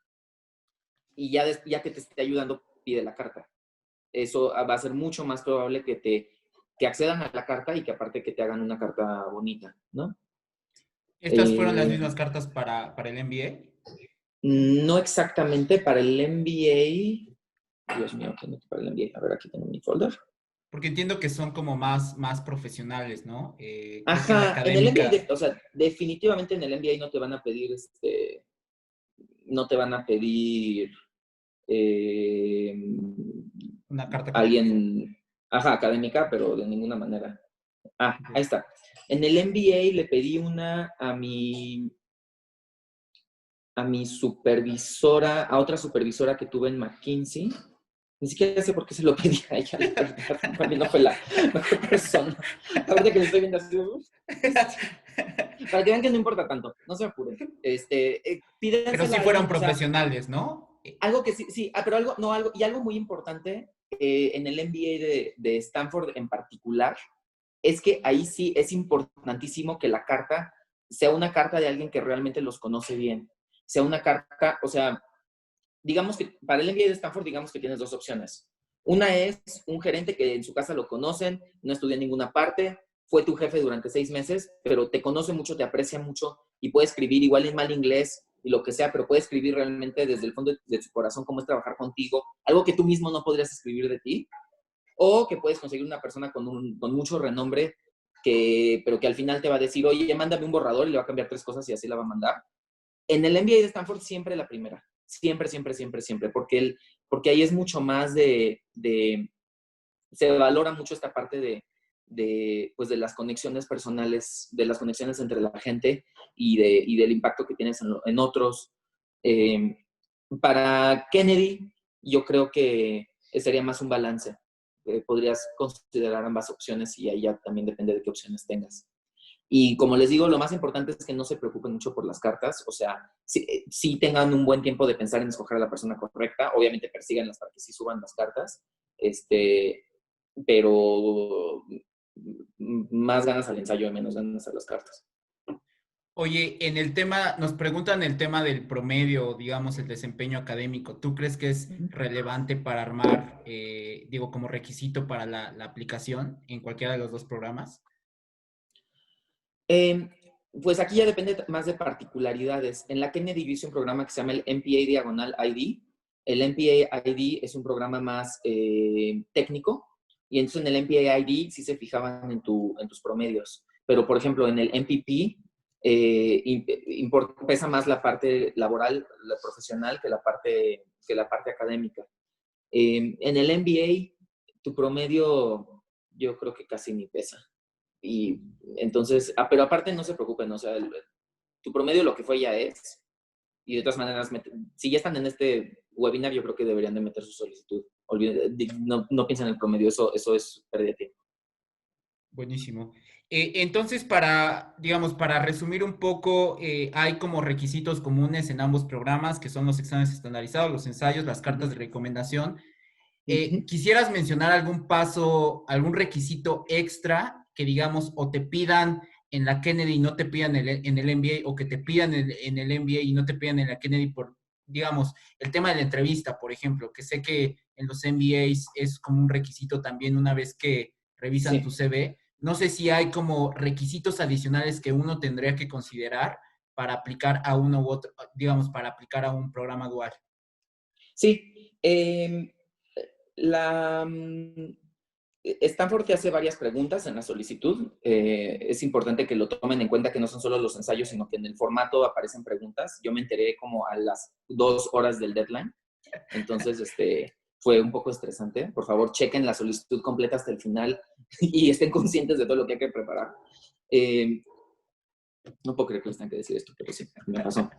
y ya que te esté ayudando, pide la carta. Eso va a ser mucho más probable que accedan a la carta y que aparte que te hagan una carta bonita, ¿no? ¿Estas fueron las Eh, mismas cartas para el MBA? no exactamente para el MBA. Dios mío, ¿qué para el MBA? A ver, aquí tengo mi folder. Porque entiendo que son como más profesionales, ¿no? Creo que en la Ajá, en el académica, MBA, o sea, definitivamente en el MBA no te van a pedir eh, una carta académica. alguien, ajá, académica, pero de ninguna manera. Ah, Ok. ahí está. En el MBA le pedí una a mi supervisora, a otra supervisora que tuve en McKinsey. Ni siquiera sé por qué se lo pedí a ella, la verdad. Para mí no fue la mejor persona. Ahorita que le estoy viendo así, para que vean que no importa tanto, no se apuren. Pero Pídensela sí a fueron alguien, o sea, profesionales, ¿no? algo que sí, sí, pero algo, no, algo, y algo muy importante en el MBA de Stanford en particular, es que ahí sí es importantísimo que la carta sea una carta de alguien que realmente los conoce bien. Sea una carta, o sea, digamos que para el MBA de Stanford, digamos que tienes 2 opciones. Una es un gerente que en su casa lo conocen, no estudia en ninguna parte, fue tu jefe durante 6 meses, pero te conoce mucho, te aprecia mucho y puede escribir igual en mal inglés y lo que sea, pero puede escribir realmente desde el fondo de su corazón cómo es trabajar contigo, algo que tú mismo no podrías escribir de ti, o que puedes conseguir una persona con mucho renombre, pero que al final te va a decir, oye, mándame un borrador y le va a cambiar 3 cosas y así la va a mandar. En el MBA de Stanford siempre la primera. Siempre, siempre, siempre, siempre. Porque ahí es mucho más se valora mucho esta parte pues de las conexiones personales, de las conexiones entre la gente y del impacto que tienes en otros. Eh, para Kennedy, yo creo que sería más un balance. podrías considerar ambas opciones y ahí ya también depende de qué opciones tengas. Y como les digo, lo más importante es que no se preocupen mucho por las cartas, o sea, sí tengan un buen tiempo de pensar en escoger a la persona correcta, obviamente persíganlas para que sí suban las cartas, pero más ganas al ensayo, menos ganas a las cartas. Oye, en el tema, nos preguntan el tema del promedio, digamos, el desempeño académico. ¿Tú crees que es relevante para armar, digo, como requisito para la aplicación en cualquiera de los dos programas? Eh, pues aquí ya depende más de particularidades. En la Kennedy yo hice un programa que se llama el MPA Diagonal ID. El MPA ID es un programa más técnico y entonces en el MPA ID sí se fijaban en tus promedios. Pero, por ejemplo, en el MPP pesa más la parte laboral, la profesional, que la parte académica. En el MBA, tu promedio yo creo que casi ni pesa. Y entonces, pero aparte no se preocupen, o sea, tu promedio lo que fue ya es. Y de todas maneras, si ya están en este webinar, yo creo que deberían de meter su solicitud. No piensen en el promedio, eso es pérdida de tiempo. Buenísimo. Entonces, para, digamos, para resumir un poco, hay como requisitos comunes en ambos programas, que son los exámenes estandarizados, los ensayos, las cartas de recomendación. ¿Quisieras mencionar algún paso, algún requisito extra que, digamos, o te pidan en la Kennedy y no te pidan en el MBA, o que te pidan en el MBA y no te pidan en la Kennedy por, digamos, el tema de la entrevista, por ejemplo, que sé que en los MBAs es como un requisito también una vez que revisan tu Sí. CV? No sé si hay como requisitos adicionales que uno tendría que considerar para aplicar a uno u otro, digamos, para aplicar a un programa dual. Sí. Stanford te hace varias preguntas en la solicitud. Es importante que lo tomen en cuenta que no son solo los ensayos, sino que en el formato aparecen preguntas. Yo me enteré como a las 2 horas del deadline. Entonces, fue un poco estresante. Por favor, chequen la solicitud completa hasta el final y estén conscientes de todo lo que hay que preparar. No puedo creer que les tenga que decir esto, pero sí, me pasó.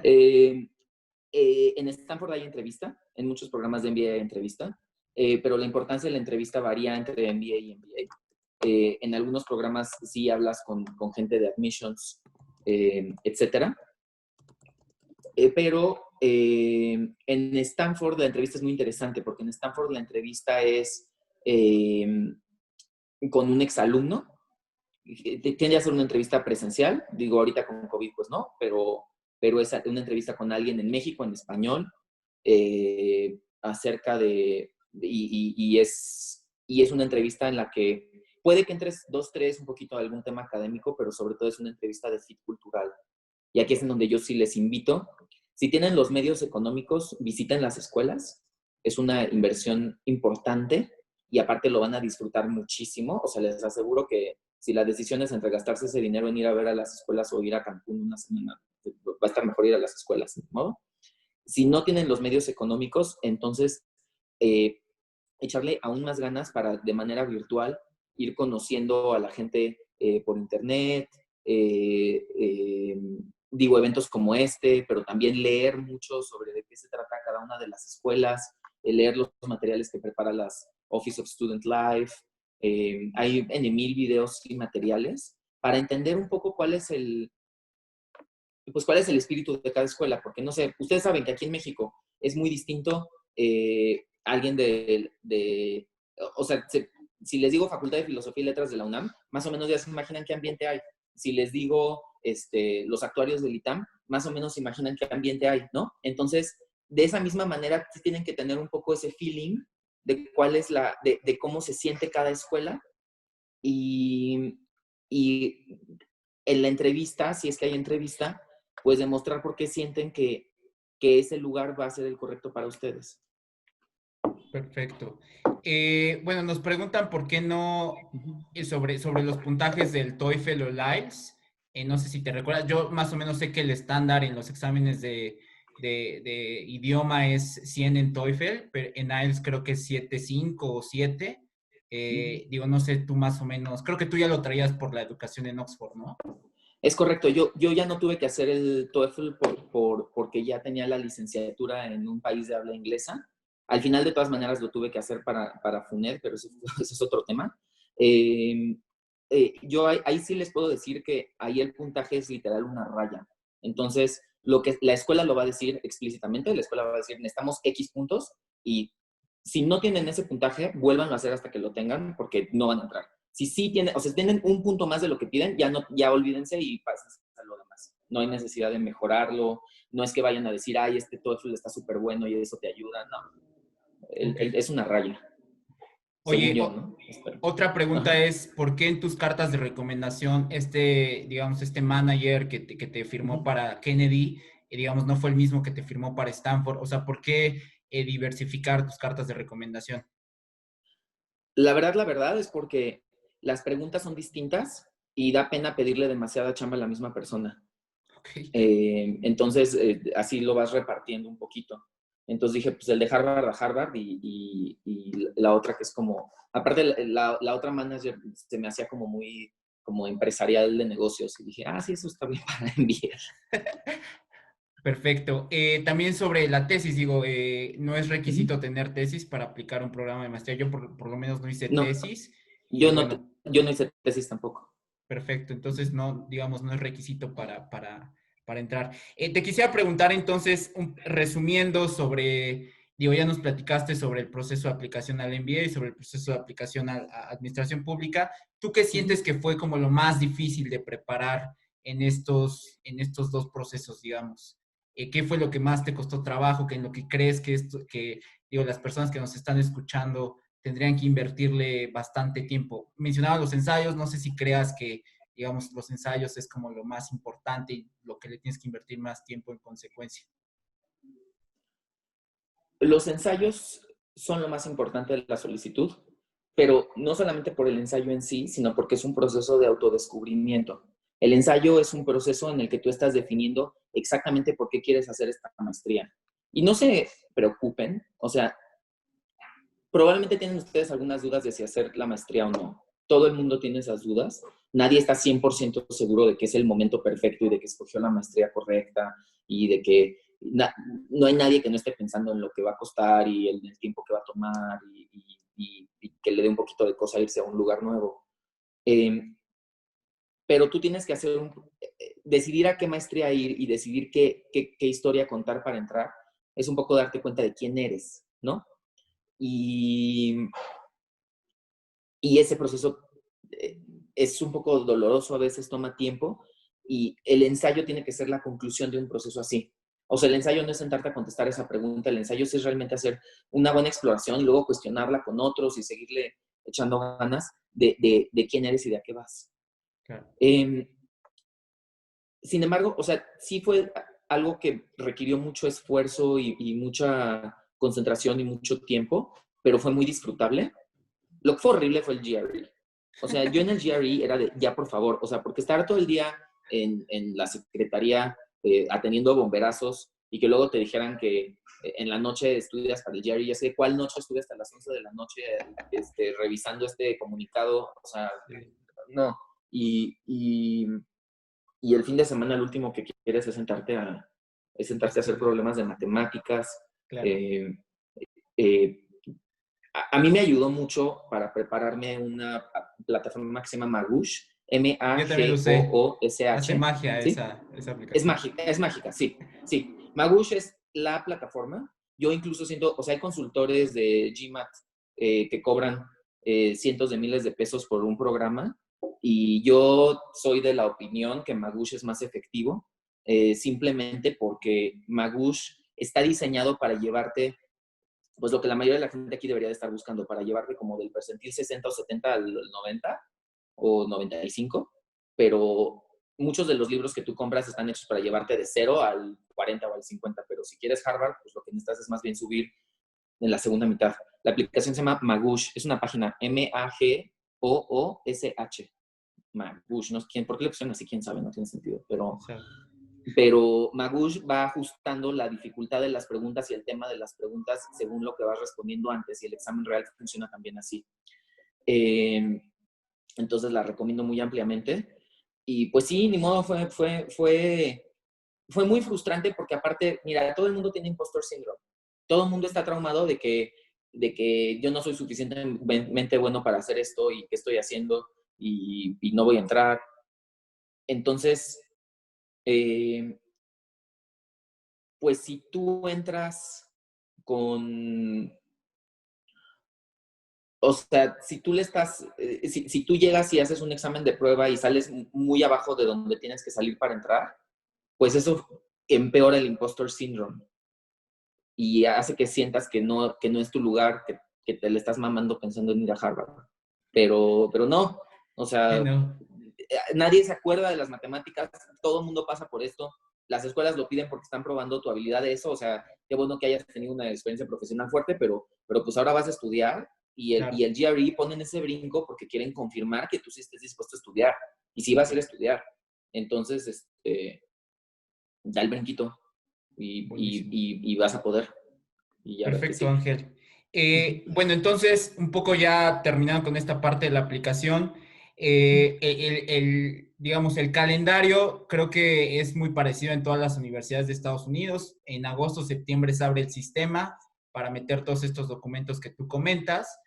En Stanford hay entrevista, en muchos programas de MBA hay entrevista, pero la importancia de la entrevista varía entre MBA y MBA. En algunos programas sí hablas con gente de admissions, etcétera. Pero en Stanford la entrevista es muy interesante porque en Stanford la entrevista es con un exalumno. Tiende a ser una entrevista presencial, digo ahorita con COVID pues no, pero es una entrevista con alguien en México en español acerca de, y es una entrevista en la que puede que entres 2, 3 un poquito de algún tema académico, pero sobre todo es una entrevista de fit cultural. Y aquí es en donde yo sí les invito. Si tienen los medios económicos, visiten las escuelas. Es una inversión importante y aparte lo van a disfrutar muchísimo. O sea, les aseguro que si la decisión es entre gastarse ese dinero en ir a ver a las escuelas o ir a Cancún una semana, va a estar mejor ir a las escuelas, ¿no? Si no tienen los medios económicos, entonces echarle aún más ganas para de manera virtual ir conociendo a la gente por internet, digo, eventos como este, pero también leer mucho sobre de qué se trata cada una de las escuelas, leer los materiales que prepara las Office of Student Life. Hay en 1000 videos y materiales para entender un poco cuál es el espíritu de cada escuela, porque no sé, ustedes saben que aquí en México es muy distinto alguien o sea, si les digo Facultad de Filosofía y Letras de la UNAM, más o menos ya se imaginan qué ambiente hay. Si les digo los actuarios del ITAM, más o menos se imaginan qué ambiente hay, ¿no? Entonces, de esa misma manera, sí tienen que tener un poco ese feeling de cuál es de cómo se siente cada escuela y en la entrevista, si es que hay entrevista, pues demostrar por qué sienten que ese lugar va a ser el correcto para ustedes. Perfecto. Bueno, nos preguntan por qué no sobre los puntajes del TOEFL o el IELTS. No sé si te recuerdas, yo más o menos sé que el estándar en los exámenes de idioma es 100 en TOEFL, pero en IELTS creo que es 7.5 o 7. Digo, no sé, tú más o menos, creo que tú ya lo traías por la educación en Oxford, ¿no? Es correcto, yo ya no tuve que hacer el TOEFL porque ya tenía la licenciatura en un país de habla inglesa. Al final, de todas maneras, lo tuve que hacer para FUNED, pero ese es otro tema. Eh, yo ahí sí les puedo decir que ahí el puntaje es literal una raya. Entonces, lo que la escuela lo va a decir explícitamente, la escuela va a decir, necesitamos X puntos y si no tienen ese puntaje, vuélvanlo a hacer hasta que lo tengan porque no van a entrar. Si sí tienen, o sea, tienen un punto más de lo que piden, ya olvídense y pasen a lo demás. No hay necesidad de mejorarlo, no es que vayan a decir, ay, este TOEFL está súper bueno y eso te ayuda, no. Ok. Es una raya, según Oye, yo, ¿no? Espero. otra pregunta Ajá. es, ¿por qué en tus cartas de recomendación digamos, este manager que te firmó Uh-huh. para Kennedy, digamos, no fue el mismo que te firmó para Stanford? O sea, ¿por qué diversificar tus cartas de recomendación? La verdad es porque las preguntas son distintas y da pena pedirle demasiada chamba a la misma persona. Ok, Entonces, así lo vas repartiendo un poquito. Entonces dije, pues el de Harvard a Harvard y la otra que es como, aparte la otra manager se me hacía como muy como empresarial de negocios y dije, sí, eso está bien para enviar. perfecto. También sobre la tesis, digo, no es Uh-huh. requisito tener tesis para aplicar un programa de maestría. Yo por lo menos no hice No, tesis y bueno, yo no hice tesis tampoco. perfecto, entonces no, digamos, no es requisito para entrar. Te quisiera preguntar entonces, resumiendo sobre, digo, ya nos platicaste sobre el proceso de aplicación al MBA y sobre el proceso de aplicación a Administración Pública. ¿Tú qué Uh-huh. sientes que fue como lo más difícil de preparar en estos dos procesos, digamos? ¿Qué fue lo que más te costó trabajo? ¿Qué en lo que crees que esto, que, digo, las personas que nos están escuchando tendrían que invertirle bastante tiempo? Mencionaba los ensayos, no sé si creas que, digamos, los ensayos es como lo más importante y lo que le tienes que invertir más tiempo en consecuencia. Los ensayos son lo más importante de la solicitud, pero no solamente por el ensayo en sí, sino porque es un proceso de autodescubrimiento. El ensayo es un proceso en el que tú estás definiendo exactamente por qué quieres hacer esta maestría. Y no se preocupen, o sea, probablemente tienen ustedes algunas dudas de si hacer la maestría o no. Todo el mundo tiene esas dudas. Nadie está 100% seguro de que es el momento perfecto y de que escogió la maestría correcta y de que no hay nadie que no esté pensando en lo que va a costar y el tiempo que va a tomar y que le dé un poquito de cosa irse a un lugar nuevo. Eh, pero tú tienes que decidir a qué maestría ir y decidir qué historia contar para entrar. Es un poco darte cuenta de quién eres, ¿no? Y y ese proceso es un poco doloroso, a veces toma tiempo y el ensayo tiene que ser la conclusión de un proceso así. O sea, el ensayo no es sentarte a contestar esa pregunta, el ensayo es realmente hacer una buena exploración y luego cuestionarla con otros y seguirle echando ganas de quién eres y de a qué vas. Claro. Eh, Sin embargo, o sea, sí fue algo que requirió mucho esfuerzo y mucha concentración y mucho tiempo, pero fue muy disfrutable. Lo que fue horrible fue el GRE. O sea, yo en el GRE era de, ya por favor, o sea, porque estar todo el día en la secretaría atendiendo bomberazos y que luego te dijeran que en la noche estudias para el GRE, ya sé cuál noche estuve hasta las 11 de la noche revisando este comunicado, o sea, Sí, no. Y, y, y el fin de semana lo último que quieres es sentarte a hacer estudio, problemas de matemáticas. claro. Eh, eh, a mí me ayudó mucho para prepararme una plataforma que se llama Magoosh, Yo también lo usé. Hace Magoosh, magia ¿sí? esa aplicación. Es mágica, sí, sí. Magoosh es la plataforma. Yo incluso siento, o sea, hay consultores de GMAT que cobran cientos de miles de pesos por un programa y yo soy de la opinión que Magoosh es más efectivo, simplemente porque Magoosh está diseñado para llevarte pues lo que la mayoría de la gente aquí debería de estar buscando para llevarte como del percentil 60 o 70 al 90 o 95, pero muchos de los libros que tú compras están hechos para llevarte de 0 al 40 o al 50, pero si quieres Harvard, pues lo que necesitas es más bien subir en la segunda mitad. La aplicación se llama Magoosh, es una página Magoosh, Magoosh, no sé quién, ¿por qué le pusieron así? Quién sabe, no tiene sentido, Exacto. pero Magoosh va ajustando la dificultad de las preguntas y el tema de las preguntas según lo que vas respondiendo antes y el examen real funciona también así. Eh, entonces la recomiendo muy ampliamente. Y pues sí, ni modo, fue muy frustrante porque aparte, mira, todo el mundo tiene impostor syndrome. todo el mundo está traumado de que yo no soy suficientemente bueno para hacer esto y qué estoy haciendo y no voy a entrar. Entonces, pues si tú entras con, o sea, si tú le estás, si tú llegas y haces un examen de prueba y sales muy abajo de donde tienes que salir para entrar, pues eso empeora el impostor syndrome y hace que sientas que no es tu lugar, que te le estás mamando pensando en ir a Harvard. Pero no, o sea, No. nadie se acuerda de las matemáticas, todo el mundo pasa por esto, las escuelas lo piden porque están probando tu habilidad de eso, o sea, qué bueno que hayas tenido una experiencia profesional fuerte, pero pues ahora vas a estudiar y Claro. el GRE ponen ese brinco porque quieren confirmar que tú sí estés dispuesto a estudiar y sí vas a ir a estudiar. Entonces, da el brinquito Buenísimo. y vas a poder y ya ver que Perfecto, sí. Ángel. Bueno, entonces, un poco ya terminando con esta parte de la aplicación, digamos, el calendario creo que es muy parecido en todas las universidades de Estados Unidos. En agosto, septiembre se abre el sistema para meter todos estos documentos que tú comentas.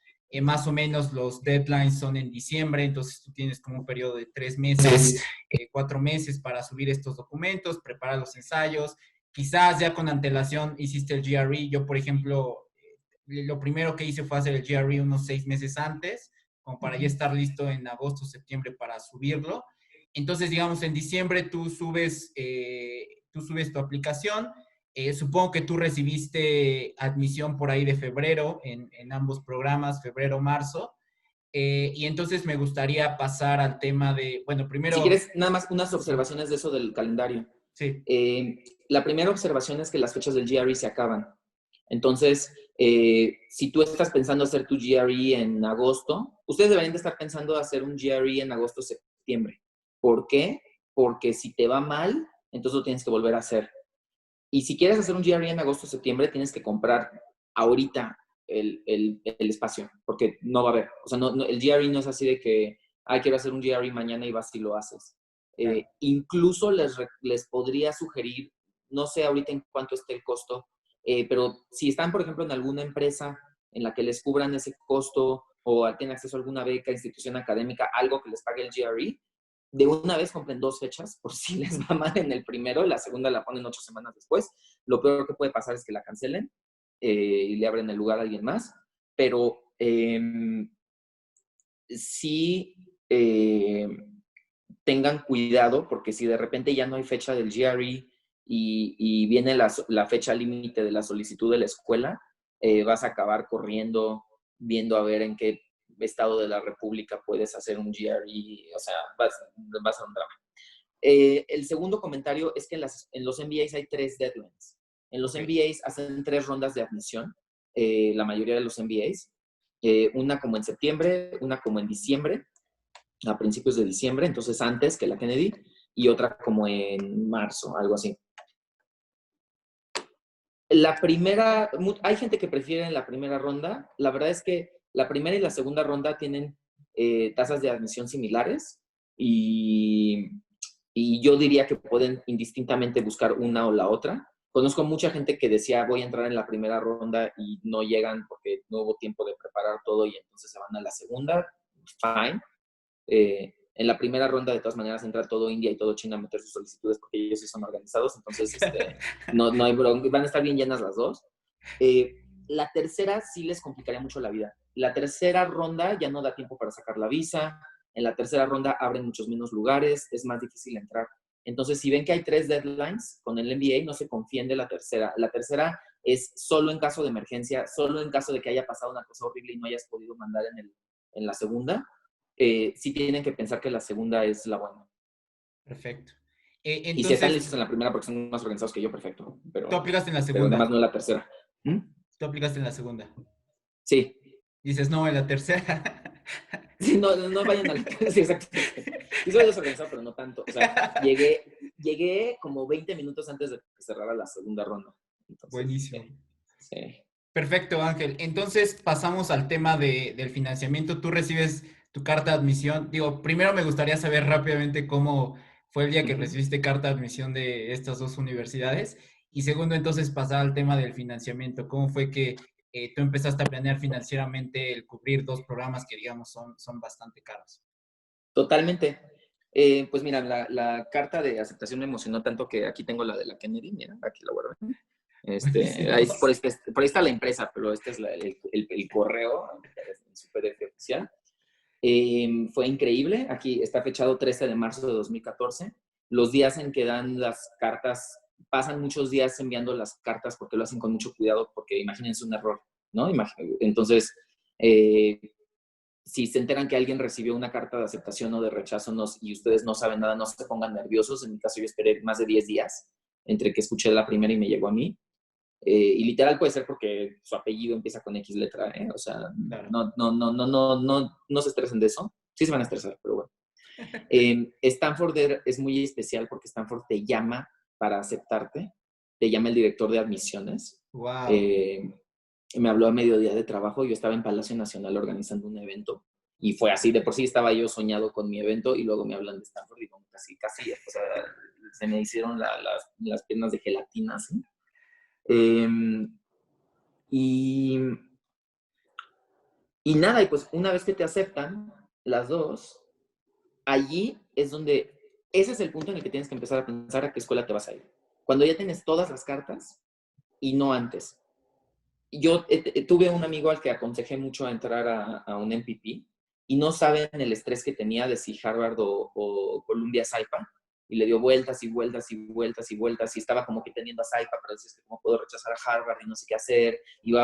Más o menos los deadlines son en diciembre, entonces tú tienes como un periodo de 3 meses, 4 meses para subir estos documentos, preparar los ensayos. Quizás ya con antelación hiciste el GRE. Yo, por ejemplo, lo primero que hice fue hacer el GRE unos 6 meses antes, como para ya estar listo en agosto, septiembre para subirlo. Entonces, digamos, en diciembre tú subes tu aplicación. Supongo que tú recibiste admisión por ahí de febrero en ambos programas, febrero, marzo. Y entonces me gustaría pasar al tema de, bueno, Si primero, quieres, nada más unas sí, observaciones de eso del calendario. sí, La primera observación es que las fechas del GRE se acaban. Entonces, si tú estás pensando hacer tu GRE en agosto, ustedes deberían de estar pensando hacer un GRE en agosto o septiembre. ¿Por qué? Porque si te va mal, entonces lo tienes que volver a hacer. Y si quieres hacer un GRE en agosto o septiembre, tienes que comprar ahorita el espacio, porque no va a haber. O sea, el GRE no es así de que, quiero hacer un GRE mañana y vas y lo haces. claro. Incluso les podría sugerir, no sé ahorita en cuánto esté el costo, pero si están, por ejemplo, en alguna empresa en la que les cubran ese costo o tienen acceso a alguna beca, institución académica, algo que les pague el GRE, de una vez compren 2 fechas, por si les va mal en el primero, la segunda la ponen 8 semanas después. Lo peor que puede pasar es que la cancelen y le abren el lugar a alguien más, pero sí tengan cuidado, porque si de repente ya no hay fecha del GRE y viene la fecha límite de la solicitud de la escuela, vas a acabar corriendo, viendo a ver en qué estado de la República puedes hacer un GRE, o sea, vas a un drama. El segundo comentario es que en los MBAs hay 3 deadlines. En los Ok, MBAs hacen 3 rondas de admisión, la mayoría de los MBAs. Una como en septiembre, una como en diciembre, a principios de diciembre, entonces antes que la Kennedy, y otra como en marzo, algo así. La primera, hay gente que prefiere la primera ronda. La verdad es que la primera y la segunda ronda tienen tasas de admisión similares y, y yo diría que pueden indistintamente buscar una o la otra. Conozco mucha gente que decía voy a entrar en la primera ronda y no llegan porque no hubo tiempo de preparar todo y entonces se van a la segunda. Fine. En la primera ronda, de todas maneras, entra todo India y todo China a meter sus solicitudes porque ellos sí son organizados, entonces no hay bronca, van a estar bien llenas las dos. La tercera sí les complicaría mucho la vida. La tercera ronda ya no da tiempo para sacar la visa, en la tercera ronda abren muchos menos lugares, es más difícil entrar. Entonces, si ven que hay 3 deadlines con el MBA, no se confíen de la tercera. La tercera es solo en caso de emergencia, solo en caso de que haya pasado una cosa horrible y no hayas podido mandar en la segunda. Sí tienen que pensar que la segunda es la buena. perfecto. Y si están Entonces, listos en la primera porque son más organizados que yo, perfecto. tú aplicaste en la Pero nada más segunda. no en la tercera. ¿Mm? Tú aplicaste en la segunda. Sí. Dices, no, en la tercera. Sí, no vayan a la sí, exactamente. Sí soy desorganizado, pero no tanto. O sea, llegué como 20 minutos antes de que cerrara la segunda ronda. Entonces, Buenísimo. sí. Perfecto, Ángel. Entonces pasamos al tema del financiamiento. Tú recibes tu carta de admisión. Digo, primero me gustaría saber rápidamente cómo fue el día que Uh -huh. recibiste carta de admisión de estas dos universidades. Y segundo, entonces, pasar al tema del financiamiento. ¿Cómo fue que tú empezaste a planear financieramente el cubrir dos programas que, digamos, son bastante caros? Totalmente. Pues mira, la carta de aceptación me emocionó tanto que aquí tengo la de la Kennedy, mira, aquí la guardo. Ahí, Buenísimo. por ahí está la empresa, pero este es el correo en su PDF oficial. Fue increíble. Aquí está fechado 13 de marzo de 2014. Los días en que dan las cartas, pasan muchos días enviando las cartas porque lo hacen con mucho cuidado, porque imagínense un error, ¿no? Entonces, eh, si se enteran que alguien recibió una carta de aceptación o de rechazo y ustedes no saben nada, no se pongan nerviosos. En mi caso, yo esperé más de 10 días entre que escuché la primera y me llegó a mí. Y literal puede ser porque su apellido empieza con X letra, ¿eh? O sea, Claro. no se estresen de eso. Sí se van a estresar, pero bueno. Stanford es muy especial porque Stanford te llama para aceptarte, te llama el director de admisiones. Wow. Eh, Me habló a mediodía de trabajo, yo estaba en Palacio Nacional organizando un evento y fue así, de por sí estaba yo soñado con mi evento y luego me hablan de Stanford y como casi, o sea, se me hicieron las piernas de gelatina, ¿sí? Eh, y, y nada, y pues una vez que te aceptan las dos, allí es donde, ese es el punto en el que tienes que empezar a pensar a qué escuela te vas a ir. Cuando ya tienes todas las cartas y no antes. Yo tuve un amigo al que aconsejé mucho a entrar a un MPP y no saben el estrés que tenía de si Harvard o Columbia Saipa y le dio vueltas y vueltas y vueltas y vueltas y estaba como que teniendo a Saipa, pero decía, ¿cómo puedo rechazar a Harvard y no sé qué hacer? Y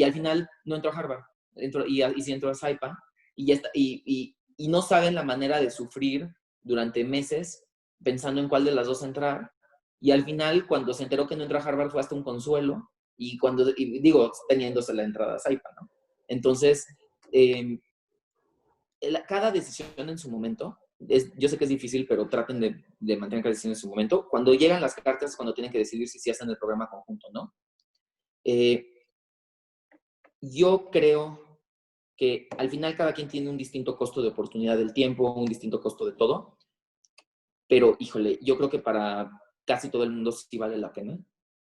al final no entró a Harvard, y sí entró a Saipa y, ya está, y no saben la manera de sufrir durante meses pensando en cuál de las dos entrar. Y al final, cuando se enteró que no entró a Harvard, fue hasta un consuelo digo, teniéndose la entrada a Saipa, ¿no? Entonces, eh, cada decisión en su momento, yo sé que es difícil, pero traten de mantener cada decisión en su momento. Cuando llegan las cartas, cuando tienen que decidir si hacen el programa conjunto, ¿no? Eh, yo creo que al final cada quien tiene un distinto costo de oportunidad del tiempo, un distinto costo de todo, pero híjole, yo creo que para casi todo el mundo sí vale la pena.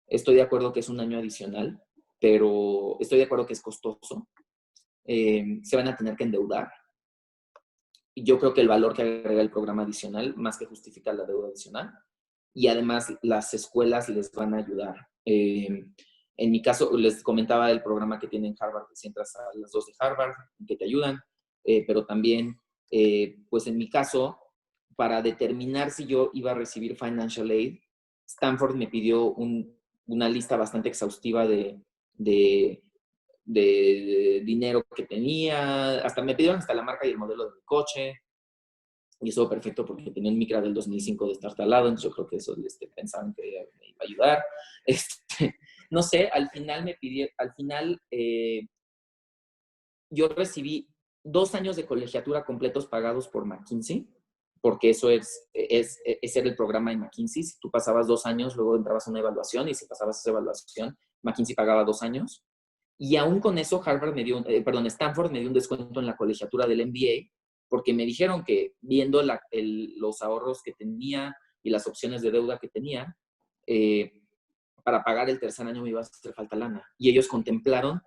Estoy de acuerdo que es un año adicional, pero estoy de acuerdo que es costoso. Se van a tener que endeudar. Y yo creo que el valor que agrega el programa adicional, más que justifica la deuda adicional, y además las escuelas les van a ayudar. En mi caso, les comentaba el programa que tiene en Harvard, que si entras a las dos de Harvard, que te ayudan, pero también, pues en mi caso, para determinar si yo iba a recibir financial aid, Stanford me pidió una lista bastante exhaustiva de, de dinero que tenía, hasta me pidieron hasta la marca y el modelo de mi coche, y eso perfecto porque tenía un Micra del 2005 de estar talado, entonces yo creo que eso pensaban que me iba a ayudar. No sé, al final yo recibí 2 años de colegiatura completos pagados por McKinsey, porque eso ese era el programa de McKinsey. Si tú pasabas 2 años, luego entrabas a una evaluación, y si pasabas esa evaluación, McKinsey pagaba 2 años. Y aún con eso, Stanford me dio un descuento en la colegiatura del MBA, porque me dijeron que viendo los ahorros que tenía y las opciones de deuda que tenía, para pagar el tercer año me iba a hacer falta lana. Y ellos contemplaron,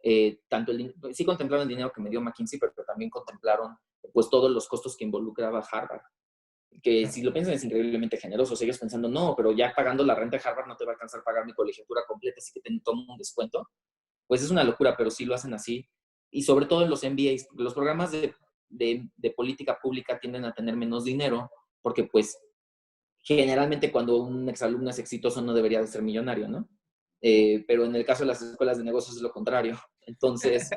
sí contemplaron el dinero que me dio McKinsey, pero también contemplaron pues todos los costos que involucraba Harvard. Que si lo piensan es increíblemente generoso. Ellos pensando, no, pero ya pagando la renta de Harvard no te va a alcanzar a pagar mi colegiatura completa, así que te tomo un descuento. Pues es una locura, pero sí lo hacen así. Y sobre todo en los MBAs, los programas de política pública tienden a tener menos dinero, porque pues generalmente cuando un exalumno es exitoso no debería de ser millonario, ¿no? Pero en el caso de las escuelas de negocios es lo contrario. Entonces,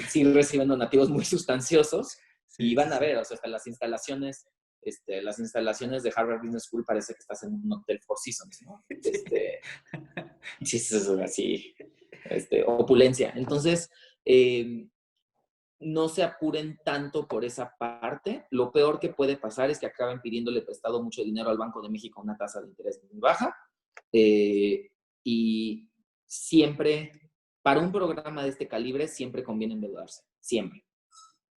sí reciben donativos muy sustanciosos y Sí, sí, van a sí. ver, o sea, hasta las instalaciones de Harvard Business School parece que estás en un hotel Four Seasons, ¿no? Sí, es así, opulencia. Entonces, no se apuren tanto por esa parte. Lo peor que puede pasar es que acaben pidiéndole prestado mucho dinero al Banco de México a una tasa de interés muy baja. Eh, y siempre, para un programa de este calibre, siempre conviene endeudarse. Siempre.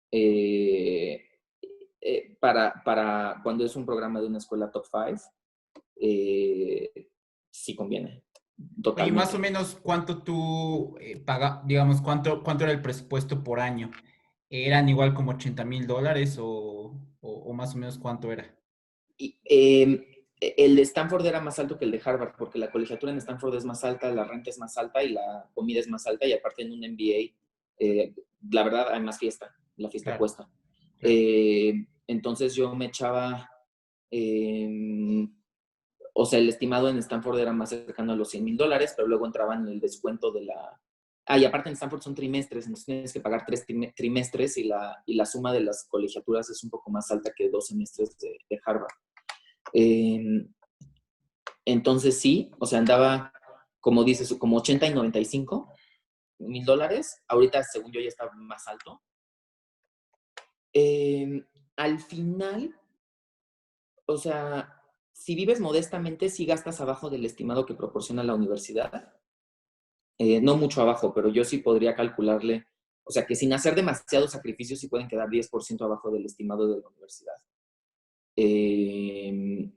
Eh, para cuando es un programa de una escuela top 5, sí conviene, Oye, más o totalmente. menos, ¿cuánto tú digamos, cuánto era el presupuesto por año? ¿Eran igual como $80,000 o más o menos cuánto era? Y, el de Stanford era más alto que el de Harvard, porque la colegiatura en Stanford es más alta, la renta es más alta y la comida es más alta, y aparte en un MBA, la verdad, hay más fiesta, la fiesta Claro, cuesta. claro. Entonces yo me echaba, eh, o sea, el estimado en Stanford era más cercano a los $100,000, pero luego entraba en el descuento de la... Ah, y aparte en Stanford son trimestres, entonces tienes que pagar 3 trimestres y la suma de las colegiaturas es un poco más alta que 2 semestres de Harvard. Eh, entonces sí, o sea, andaba, como dices, como 80 y $95,000. Ahorita, según yo, ya está más alto. Eh, Al final, o sea, si vives modestamente, sí gastas abajo del estimado que proporciona la universidad. No mucho abajo, pero yo sí podría calcularle, o sea, que sin hacer demasiados sacrificios sí pueden quedar 10% abajo del estimado de la universidad. Eh,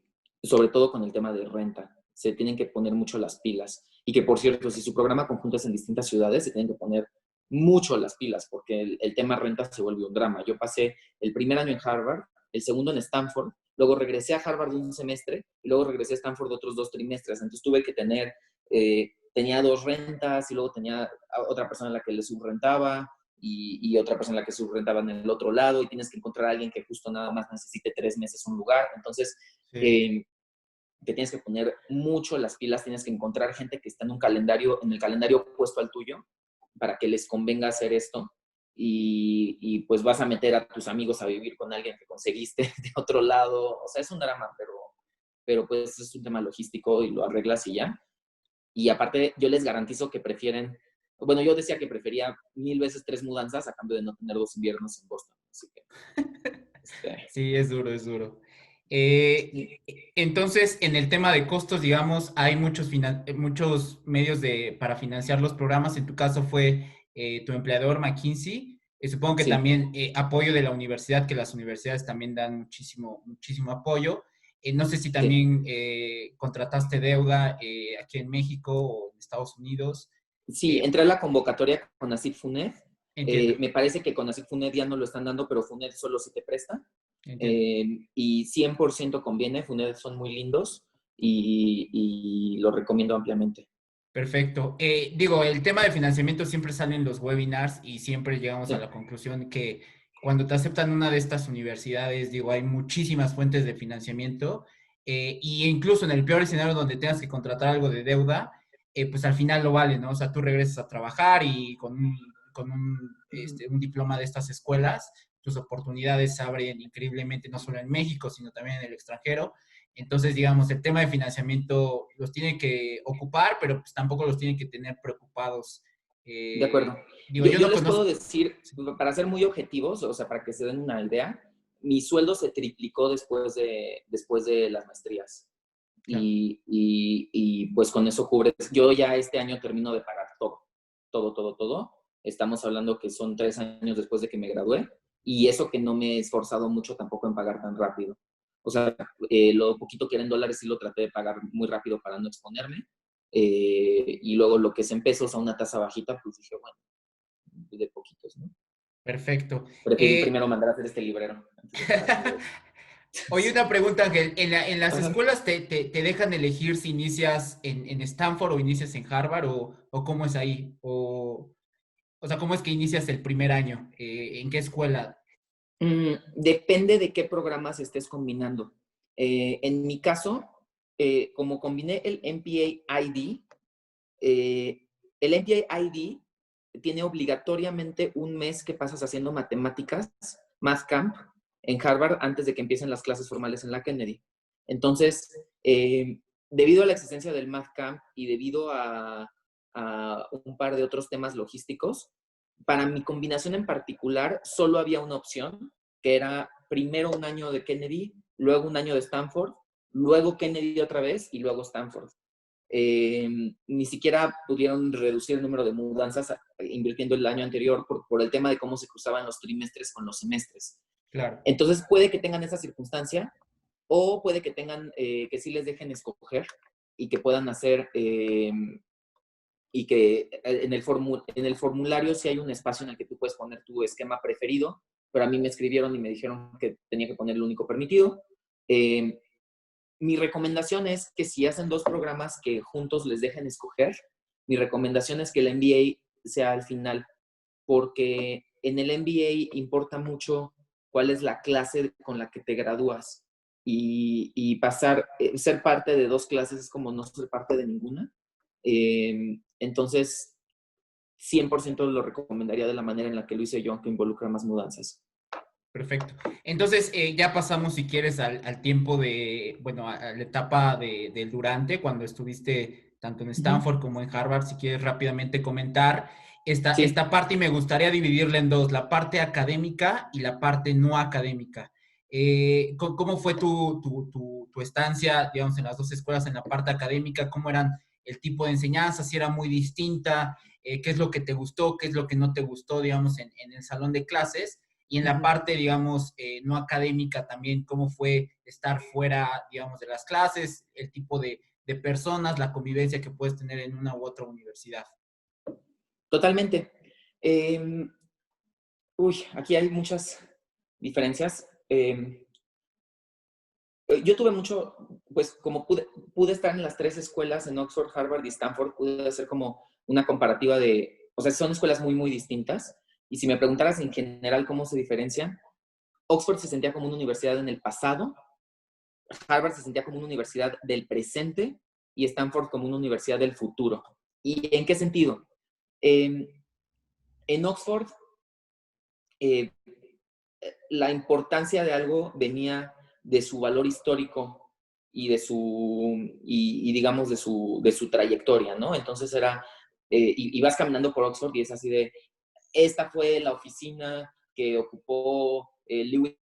Sobre todo con el tema de renta. Se tienen que poner mucho las pilas. Y que, por cierto, si su programa conjunto es en distintas ciudades, se tienen que poner mucho las pilas, porque el tema renta se vuelve un drama. Yo pasé el primer año en Harvard, el segundo en Stanford, luego regresé a Harvard un semestre y luego regresé a Stanford otros 2 trimestres. Entonces tuve que tener, tenía 2 rentas y luego tenía a otra persona a la que le subrentaba y otra persona que subrentaba en el otro lado y tienes que encontrar a alguien que justo nada más necesite 3 meses un lugar. Entonces, Sí. eh, te tienes que poner mucho las pilas, tienes que encontrar gente que está en un calendario, en el calendario opuesto al tuyo, para que les convenga hacer esto. Y pues vas a meter a tus amigos a vivir con alguien que conseguiste de otro lado. O sea, es un drama, pero pues es un tema logístico y lo arreglas y ya. Y aparte, yo les garantizo que prefieren, bueno, yo decía que prefería 1000 veces 3 mudanzas a cambio de no tener 2 inviernos en Boston. Así que, Sí, es duro, es duro. Entonces, en el tema de costos, digamos, hay muchos medios para financiar los programas. En tu caso fue tu empleador McKinsey. Supongo que sí. también apoyo de la universidad, que las universidades también dan muchísimo, muchísimo apoyo. No sé si Sí. también contrataste deuda aquí en México o en Estados Unidos. Sí, Eh, entré a la convocatoria con ASIC FUNED. Entiendo, Me parece que con ASIC FUNED ya no lo están dando, pero FUNED solo si te presta. entiendo. Y 100% conviene. FUNED son muy lindos y lo recomiendo ampliamente. Perfecto. Digo, el tema de financiamiento siempre sale en los webinars y siempre llegamos a Sí, la conclusión que cuando te aceptan una de estas universidades, digo, hay muchísimas fuentes de financiamiento y incluso en el peor escenario donde tengas que contratar algo de deuda, pues al final lo vale, ¿no? O sea, tú regresas a trabajar y con un diploma de estas escuelas, tus oportunidades se abren increíblemente, no solo en México, sino también en el extranjero. Entonces, digamos, el tema de financiamiento los tiene que ocupar, pero pues tampoco los tienen que tener preocupados. de acuerdo. Digo, yo Yo no les puedo conozco. decir, para ser muy objetivos, o sea, para que se den una idea, mi sueldo se triplicó después de las maestrías. Claro, Y pues con eso cubres. Yo ya este año termino de pagar todo, todo, todo, todo. Estamos hablando que son 3 años después de que me gradué y eso que no me he esforzado mucho tampoco en pagar tan rápido. O sea, lo poquito que era en dólares sí lo traté de pagar muy rápido para no exponerme. Y luego lo que es en pesos a una tasa bajita, pues dije, bueno, de poquitos, ¿no? perfecto. Preferí Eh, primero mandar a hacer este librero antes de pagar mi deuda. Oye, una pregunta, Ángel. En las Ajá. escuelas te dejan elegir si inicias en Stanford o inicias en Harvard o cómo es ahí? O sea, ¿cómo es que inicias el primer año? ¿En qué escuela? Depende de qué programas estés combinando. En mi caso, como combiné el MPA ID, el MPA ID tiene obligatoriamente un mes que pasas haciendo matemáticas, Math Camp, en Harvard antes de que empiecen las clases formales en la Kennedy. Entonces, debido a la existencia del Math Camp y debido a un par de otros temas logísticos, para mi combinación en particular, solo había una opción, que era primero un año de Kennedy, luego un año de Stanford, luego Kennedy otra vez y luego Stanford. Ni siquiera pudieron reducir el número de mudanzas invirtiendo el año anterior por el tema de cómo se cruzaban los trimestres con los semestres. Claro. Entonces puede que tengan esa circunstancia o puede que tengan que sí les dejen escoger y que puedan hacer, y que en el formulario sí hay un espacio en el que tú puedes poner tu esquema preferido, pero a mí me escribieron y me dijeron que tenía que poner el único permitido. Mi recomendación es que si hacen dos programas que juntos les dejen escoger, mi recomendación es que el MBA sea al final, porque en el MBA importa mucho cuál es la clase con la que te gradúas y pasar, ser parte de dos clases es como no ser parte de ninguna. Entonces, 100% lo recomendaría de la manera en la que lo hice yo, que involucra más mudanzas. Perfecto. Entonces, ya pasamos, si quieres, al tiempo de, bueno, a la etapa del durante, cuando estuviste tanto en Stanford como en Harvard, si quieres rápidamente comentar esta Sí, parte y me gustaría dividirla en dos, la parte académica y la parte no académica. ¿Cómo fue tu estancia, digamos, en las dos escuelas en la parte académica? ¿Cómo eran el tipo de enseñanza? ¿Si era muy distinta? ¿Qué es lo que te gustó? ¿Qué es lo que no te gustó, digamos, en el salón de clases? Y en la parte, digamos, no académica también, cómo fue estar fuera, digamos, de las clases, el tipo de personas, la convivencia que puedes tener en una u otra universidad. totalmente. Eh, aquí hay muchas diferencias. Yo tuve mucho, pues como pude estar en las tres escuelas, en Oxford, Harvard y Stanford, pude hacer como una comparativa de, o sea, son escuelas muy, muy distintas. Y si me preguntaras en general cómo se diferencian, Oxford se sentía como una universidad en el pasado, Harvard se sentía como una universidad del presente y Stanford como una universidad del futuro. ¿Y en qué sentido? Eh, en Oxford, eh, la importancia de algo venía de su valor histórico y de su, y digamos, de su trayectoria, ¿no? Entonces era, y vas caminando por Oxford y es así de, esta fue la oficina que ocupó Lewis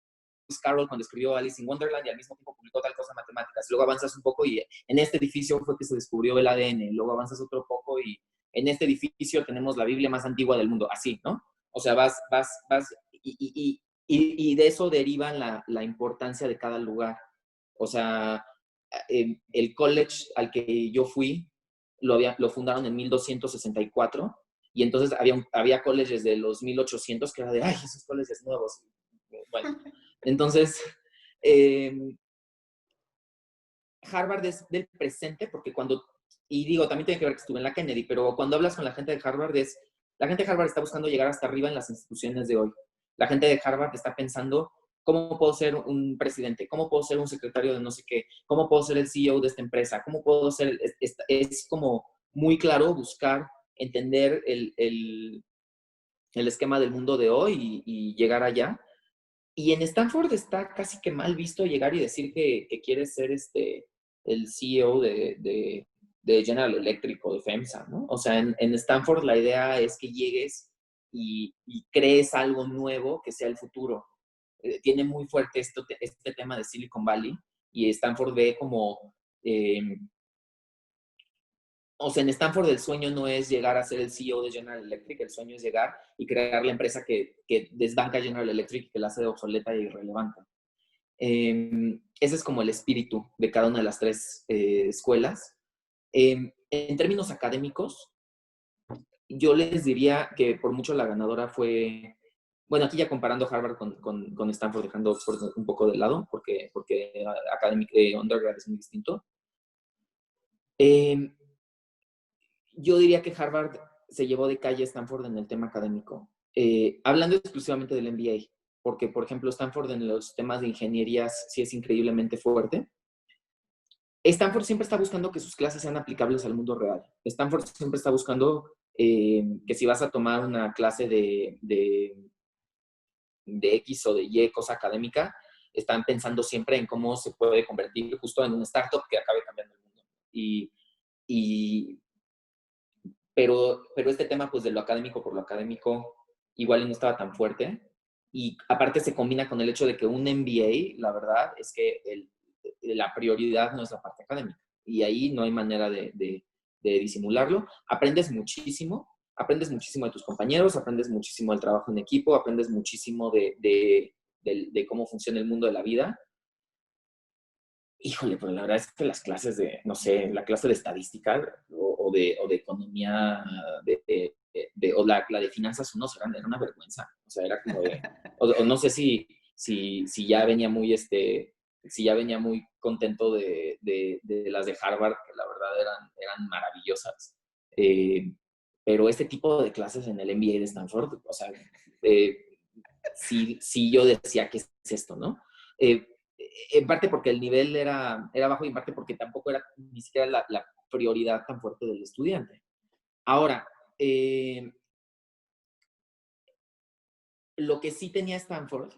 Carroll cuando escribió Alice in Wonderland y al mismo tiempo publicó tal cosa en matemáticas. Luego avanzas un poco y en este edificio fue que se descubrió el ADN. Luego avanzas otro poco y en este edificio tenemos la Biblia más antigua del mundo. Así, ¿no? O sea, vas y de eso deriva la importancia de cada lugar. O sea, el college al que yo fui lo fundaron en 1264 y entonces había colleges de los 1800 que era de, ay, esos colleges nuevos. Bueno, entonces, eh, Harvard es del presente porque cuando, y digo, también tiene que ver que estuve en la Kennedy, pero cuando hablas con la gente de Harvard la gente de Harvard está buscando llegar hasta arriba en las instituciones de hoy. La gente de Harvard está pensando, ¿cómo puedo ser un presidente? ¿Cómo puedo ser un secretario de no sé qué? ¿Cómo puedo ser el CEO de esta empresa? ¿Cómo puedo ser? Es como muy claro buscar, entender el esquema del mundo de hoy y llegar allá. Y en Stanford está casi que mal visto llegar y decir que quieres ser el CEO de General Electric o de FEMSA, ¿no? O sea, en Stanford la idea es que llegues y crees algo nuevo que sea el futuro. Tiene muy fuerte este tema de Silicon Valley y Stanford ve como eh, o sea, en Stanford el sueño no es llegar a ser el CEO de General Electric, el sueño es llegar y crear la empresa que desbanca a General Electric y que la hace obsoleta e irrelevante. Ese es como el espíritu de cada una de las tres escuelas. En términos académicos, yo les diría que por mucho la ganadora fue, bueno, aquí ya comparando Harvard con Stanford, dejando Oxford un poco de lado, porque academic, undergrad es muy distinto. Eh, yo diría que Harvard se llevó de calle a Stanford en el tema académico. Hablando exclusivamente del MBA, porque, por ejemplo, Stanford en los temas de ingenierías sí es increíblemente fuerte. Stanford siempre está buscando que sus clases sean aplicables al mundo real. Stanford siempre está buscando que si vas a tomar una clase de X o de Y cosa académica, están pensando siempre en cómo se puede convertir justo en una startup que acabe cambiando el mundo. Y pero este tema pues de lo académico por lo académico igual no estaba tan fuerte y aparte se combina con el hecho de que un MBA, la verdad es que la prioridad no es la parte académica y ahí no hay manera de disimularlo. Aprendes muchísimo de tus compañeros, aprendes muchísimo del trabajo en equipo, aprendes muchísimo de cómo funciona el mundo de la vida Híjole, pues la verdad es que las clases de, no sé, la clase de estadística o de economía o la de finanzas unos era una vergüenza. O sea, era como de, o no sé si ya venía muy, si ya venía muy contento de las de Harvard, que la verdad eran maravillosas. Eh, pero este tipo de clases en el MBA de Stanford, o sea, eh, sí yo decía, ¿qué es esto, no? Eh, en parte porque el nivel era bajo y en parte porque tampoco era ni siquiera la prioridad tan fuerte del estudiante. Ahora, lo que sí tenía Stanford,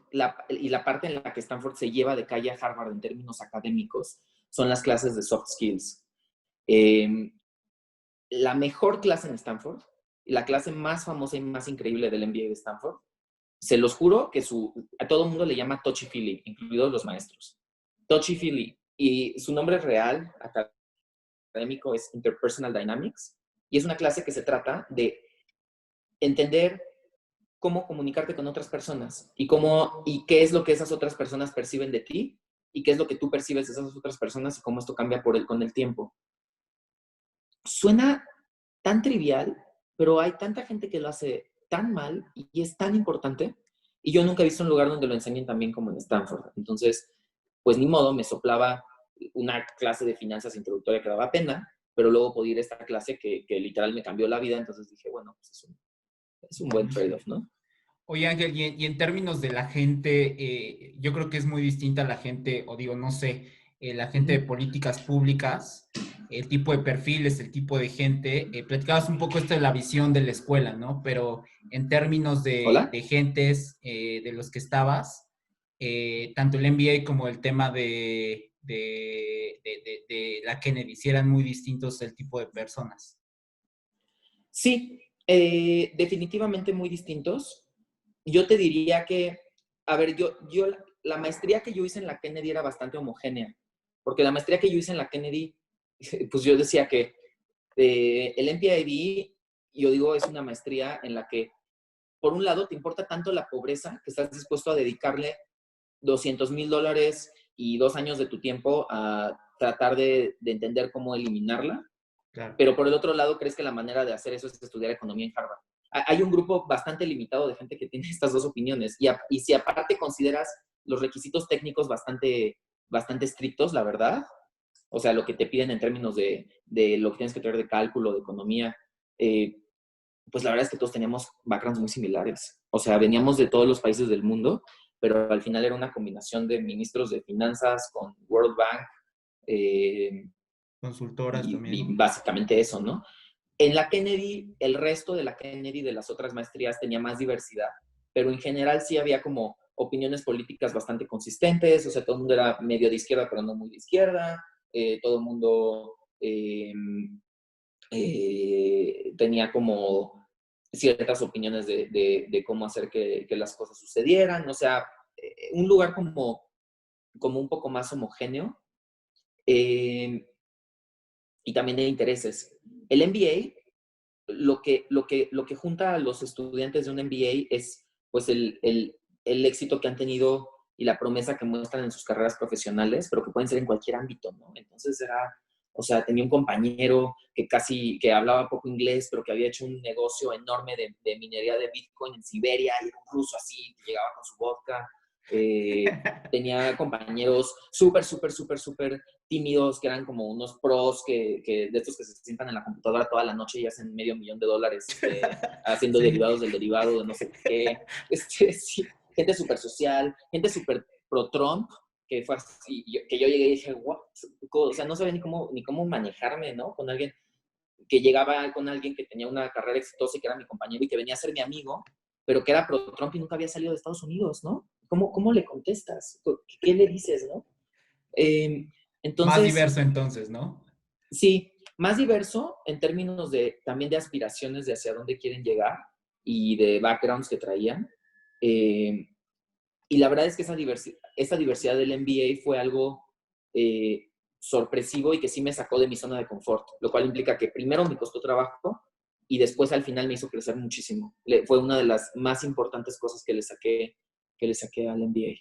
y la parte en la que Stanford se lleva de calle a Harvard en términos académicos, son las clases de soft skills. Eh, la mejor clase en Stanford, la clase más famosa y más increíble del MBA de Stanford, se los juro que a todo el mundo le llama touchy-feely, incluidos los maestros. Touchy-feely. Y su nombre real académico es Interpersonal Dynamics. Y es una clase que se trata de entender cómo comunicarte con otras personas y qué es lo que esas otras personas perciben de ti y qué es lo que tú percibes de esas otras personas y cómo esto cambia con el tiempo. Suena tan trivial, pero hay tanta gente que lo hace tan mal y es tan importante. Y yo nunca he visto un lugar donde lo enseñen tan bien como en Stanford. Entonces, pues ni modo, me soplaba una clase de finanzas introductoria que daba pena, pero luego podía ir a esta clase que literal me cambió la vida. Entonces dije, bueno, pues es un buen trade-off, ¿no? Oye, Ángel, y en términos de la gente, yo creo que es muy distinta la gente, o digo, no sé, la gente de políticas públicas, el tipo de perfiles, el tipo de gente. Platicabas un poco esto de la visión de la escuela, ¿no? Pero en términos ¿Hola? de gentes de los que estabas, tanto el MBA como el tema de la Kennedy, si eran muy distintos el tipo de personas. Sí, definitivamente muy distintos. Yo te diría que, a ver, la maestría que yo hice en la Kennedy era bastante homogénea, porque la maestría que yo hice en la Kennedy, pues yo decía que el MPIB, yo digo, es una maestría en la que, por un lado, te importa tanto la pobreza que estás dispuesto a dedicarle $200,000 y 2 años de tu tiempo a tratar de entender cómo eliminarla, Claro. pero por el otro lado crees que la manera de hacer eso es estudiar economía en Harvard. Hay un grupo bastante limitado de gente que tiene estas dos opiniones y si aparte consideras los requisitos técnicos bastante estrictos, la verdad, o sea, lo que te piden en términos de lo que tienes que traer de cálculo, de economía, eh, pues la verdad es que todos teníamos backgrounds muy similares. O sea, veníamos de todos los países del mundo, pero al final era una combinación de ministros de finanzas con World Bank, eh, Consultoras y también. básicamente eso, ¿no? En la Kennedy, el resto de la Kennedy de las otras maestrías tenía más diversidad, pero en general sí había como opiniones políticas bastante consistentes, o sea, todo el mundo era medio de izquierda, pero no muy de izquierda, todo el mundo tenía como ciertas opiniones de cómo hacer que las cosas sucedieran, o sea, un lugar como un poco más homogéneo. Eh, y también de intereses. El MBA, lo que junta a los estudiantes de un MBA es pues el éxito que han tenido y la promesa que muestran en sus carreras profesionales, pero que pueden ser en cualquier ámbito, ¿no? Entonces o sea, tenía un compañero que hablaba poco inglés, pero que había hecho un negocio enorme de minería de Bitcoin en Siberia, y era un ruso así, que llegaba con su vodka. Tenía compañeros súper, súper, súper, súper tímidos, que eran como unos pros de estos que se sientan en la computadora toda la noche y hacen $500,000 haciendo Sí. derivados del derivado de no sé qué. Sí, gente súper social, gente súper pro-Trump, que fue así, que yo llegué y dije, what? O sea, no sabía ni cómo manejarme, ¿no? Con alguien que llegaba con alguien que tenía una carrera exitosa y que era mi compañero y que venía a ser mi amigo, pero que era pro-Trump y nunca había salido de Estados Unidos, ¿no? ¿Cómo le contestas? ¿Qué le dices, no? Eh, Más entonces, diverso entonces, ¿no? sí, más diverso en términos también de aspiraciones de hacia dónde quieren llegar y de backgrounds que traían. Eh, y la verdad es que esa diversidad del MBA fue algo sorpresivo y que sí me sacó de mi zona de confort, lo cual implica que primero me costó trabajo y después al final me hizo crecer muchísimo. Fue una de las más importantes cosas que le saqué al MBA.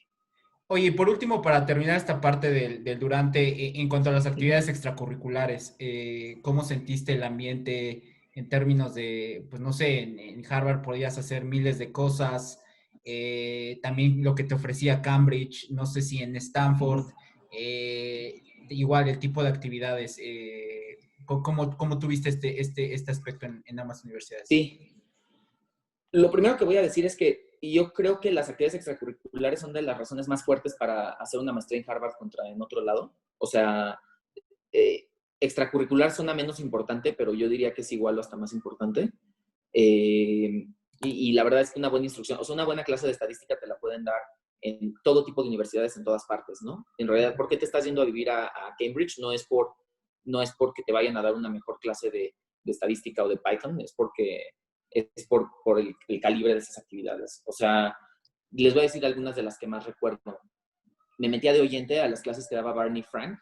Oye, y por último, para terminar esta parte del durante, en cuanto a las Ujú. actividades extracurriculares, ¿cómo sentiste el ambiente en términos de, pues no sé, en Harvard podías hacer miles de cosas, también lo que te ofrecía Cambridge, no sé si en Ujú. Stanford, igual el tipo de actividades, ¿cómo tuviste este aspecto en ambas universidades? Sí, lo primero que voy a decir es que yo creo que las actividades extracurriculares son de las razones más fuertes para hacer una maestría en Harvard contra en otro lado. O sea, eh, extracurricular suena menos importante, pero yo diría que es igual o hasta más importante. Eh, y la verdad es que una buena instrucción, o sea, una buena clase de estadística te la pueden dar en todo tipo de universidades en todas partes, ¿no? En realidad, ¿por qué te estás yendo a vivir a Cambridge? No es porque te vayan a dar una mejor clase de estadística o de Python, es porque es por el calibre de esas actividades. O sea, les voy a decir algunas de las que más recuerdo. Me metía de oyente a las clases que daba Barney Frank,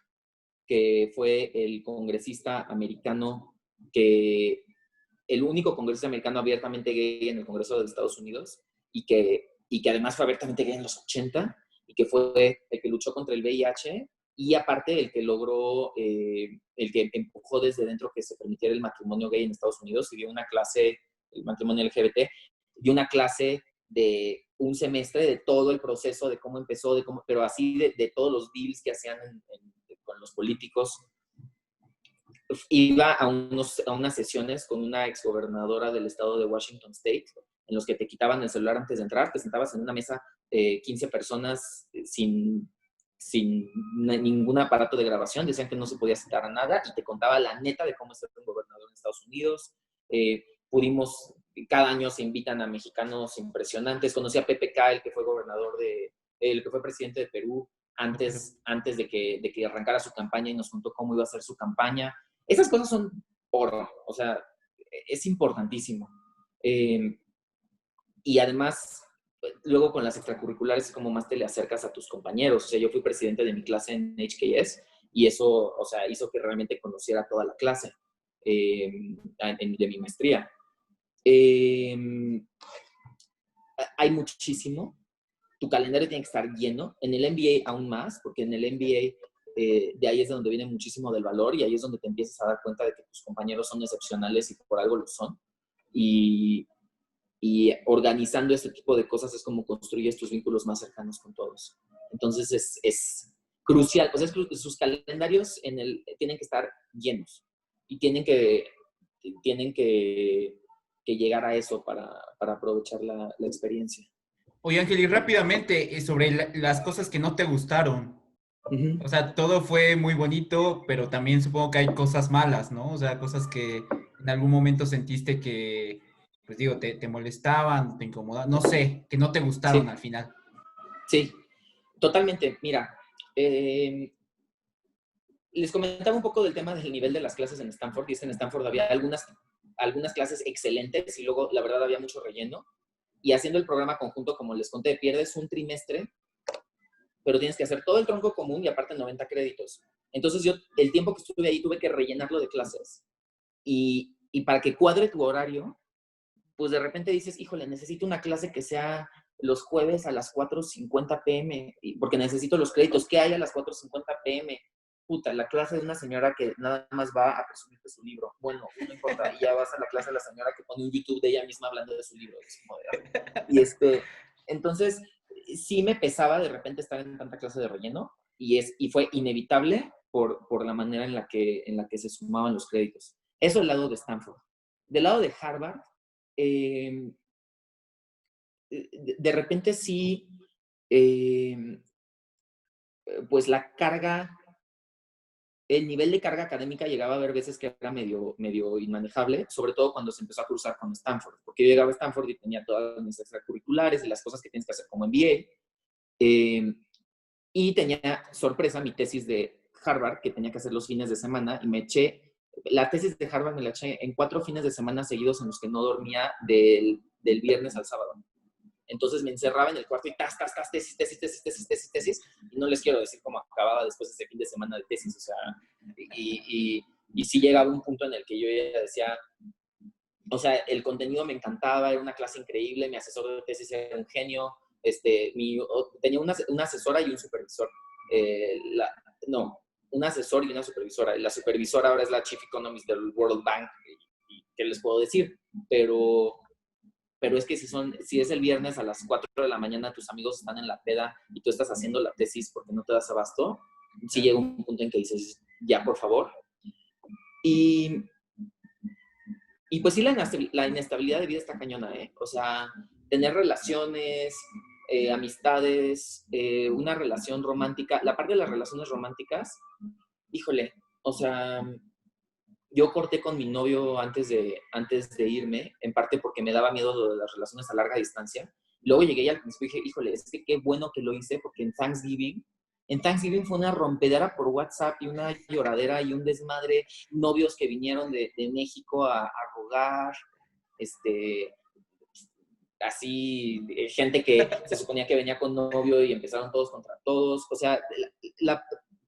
que fue el congresista americano que el único congresista americano abiertamente gay en el Congreso de Estados Unidos y que además fue abiertamente gay en los 80 y que fue el que luchó contra el VIH y aparte el que logró, el que empujó desde dentro que se permitiera el matrimonio gay en Estados Unidos y dio una clase, el matrimonio LGBT, dio una clase de un semestre de todo el proceso, de cómo empezó, de cómo, pero así de todos los deals que hacían con los políticos. Iba a unas sesiones con una exgobernadora del estado de Washington State, en los que te quitaban el celular antes de entrar, te sentabas en una mesa 15 personas sin ningún aparato de grabación, decían que no se podía citar a nada y te contaba la neta de cómo es ser un gobernador en Estados Unidos. Pudimos, cada año se invitan a mexicanos impresionantes. Conocí a Pepe K, el que fue el que fue presidente de Perú antes de que arrancara su campaña y nos contó cómo iba a ser su campaña. Esas cosas son oro, o sea, es importantísimo. Eh, y además, luego con las extracurriculares es como más te le acercas a tus compañeros. O sea, yo fui presidente de mi clase en HKS y eso, o sea, hizo que realmente conociera toda la clase de mi maestría. Eh, Hay muchísimo. Tu calendario tiene que estar lleno. En el MBA aún más, porque en el MBA de ahí es de donde viene muchísimo del valor y ahí es donde te empiezas a dar cuenta de que tus compañeros son excepcionales y por algo lo son. Y, y organizando este tipo de cosas es como construyes tus vínculos más cercanos con todos. Entonces es crucial. O sea, sus calendarios tienen que estar llenos y tienen que llegar a eso para aprovechar la experiencia. Oye, Ángel, y rápidamente sobre las cosas que no te gustaron. Uh-huh. O sea, todo fue muy bonito, pero también supongo que hay cosas malas, ¿no? O sea, cosas que en algún momento sentiste que, pues digo, te molestaban, te incomodaban, no sé, que no te gustaron Sí, al final. sí, totalmente. Mira, eh, les comentaba un poco del tema del nivel de las clases en Stanford, y es que en Stanford había algunas clases excelentes y luego, la verdad, había mucho relleno. Y haciendo el programa conjunto, como les conté, pierdes un trimestre, pero tienes que hacer todo el tronco común y aparte 90 créditos. Entonces yo, el tiempo que estuve ahí, tuve que rellenarlo de clases. Y para que cuadre tu horario, pues de repente dices, híjole, necesito una clase que sea los jueves a las 4:50 p.m., porque necesito los créditos. ¿Qué hay a las 4:50 p.m.? Puta, la clase de una señora que nada más va a presumirte su libro. Bueno, no importa, y ya vas a la clase de la señora que pone un YouTube de ella misma hablando de su libro. Es como de, y entonces, sí me pesaba de repente estar en tanta clase de relleno y fue inevitable por la manera en la que se sumaban los créditos. Eso del lado de Stanford. Del lado de Harvard, eh, de repente sí, eh, pues el nivel de carga académica llegaba a haber veces que era medio inmanejable, sobre todo cuando se empezó a cruzar con Stanford, porque yo llegaba a Stanford y tenía todas mis extracurriculares y las cosas que tienes que hacer como MBA, y tenía sorpresa mi tesis de Harvard, que tenía que hacer los fines de semana, y la tesis de Harvard me la eché en 4 fines de semana seguidos en los que no dormía del viernes al sábado. Entonces me encerraba en el cuarto y tesis, y no les quiero decir cómo acababa después de ese fin de semana de tesis, o sea, y sí llegaba un punto en el que yo ya decía, o sea, el contenido me encantaba, era una clase increíble, mi asesor de tesis era un genio, tenía una asesora y un supervisor. No, un asesor y una supervisora. La supervisora ahora es la Chief Economist del World Bank. Y ¿qué les puedo decir? Pero es que si es el viernes a las 4 de la mañana, tus amigos están en la peda y tú estás haciendo la tesis porque no te das abasto, sí llega un punto en que dices, ya, por favor. Y pues sí, la inestabilidad de vida está cañona, ¿eh? O sea, tener relaciones, amistades, una relación romántica. La parte de las relaciones románticas, híjole, o sea, yo corté con mi novio antes de irme, en parte porque me daba miedo lo de las relaciones a larga distancia. Luego llegué y al principio dije, híjole, es que qué bueno que lo hice, porque en Thanksgiving fue una rompedera por WhatsApp y una lloradera y un desmadre, novios que vinieron de México a rogar, así, gente que se suponía que venía con novio y empezaron todos contra todos. O sea,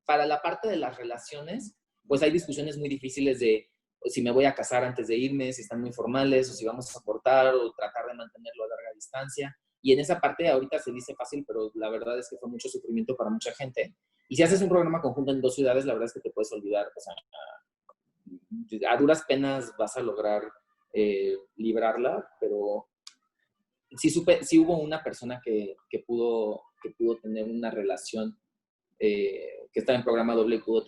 para la parte de las relaciones, pues hay discusiones muy difíciles de si me voy a casar antes de irme, si están muy formales, o si vamos a cortar o tratar de mantenerlo a larga distancia. Y en esa parte ahorita se dice fácil, pero la verdad es que fue mucho sufrimiento para mucha gente. Y si haces un programa conjunto en 2 ciudades, la verdad es que te puedes olvidar. O sea, a duras penas vas a lograr librarla, pero sí hubo una persona que pudo tener una relación, que estaba en programa doble y pudo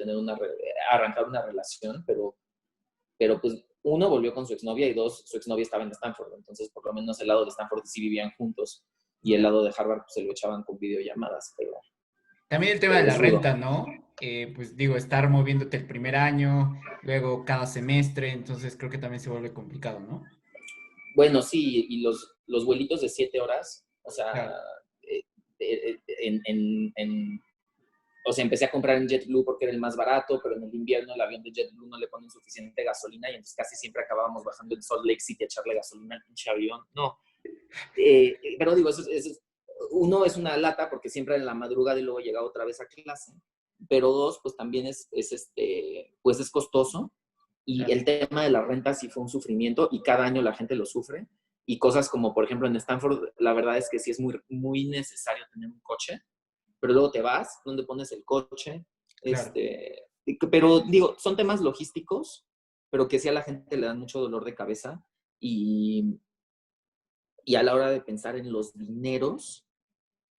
arrancar una relación, pero pues uno volvió con su exnovia y dos, su exnovia estaba en Stanford, entonces por lo menos el lado de Stanford sí vivían juntos y el lado de Harvard pues se lo echaban con videollamadas, También el tema de la es rudo. renta, ¿no? Pues digo, estar moviéndote el primer año, luego cada semestre, entonces creo que también se vuelve complicado, ¿no? Bueno, sí, y los vuelitos de 7 horas, o sea, Claro. o sea, empecé a comprar en JetBlue porque era el más barato, pero en el invierno el avión de JetBlue no le ponen suficiente gasolina y entonces casi siempre acabábamos bajando en Salt Lake City a echarle gasolina al pinche avión. No. Pero digo, uno es una lata porque siempre en la madrugada y luego llegaba otra vez a clase. Pero dos, pues también pues es costoso. Y Claro. el tema de la renta sí fue un sufrimiento y cada año la gente lo sufre. Y cosas como, por ejemplo, en Stanford, la verdad es que sí es muy, muy necesario tener un coche, pero luego te vas, ¿dónde pones el coche? Claro. Pero digo, son temas logísticos, pero que sí a la gente le dan mucho dolor de cabeza y a la hora de pensar en los dineros,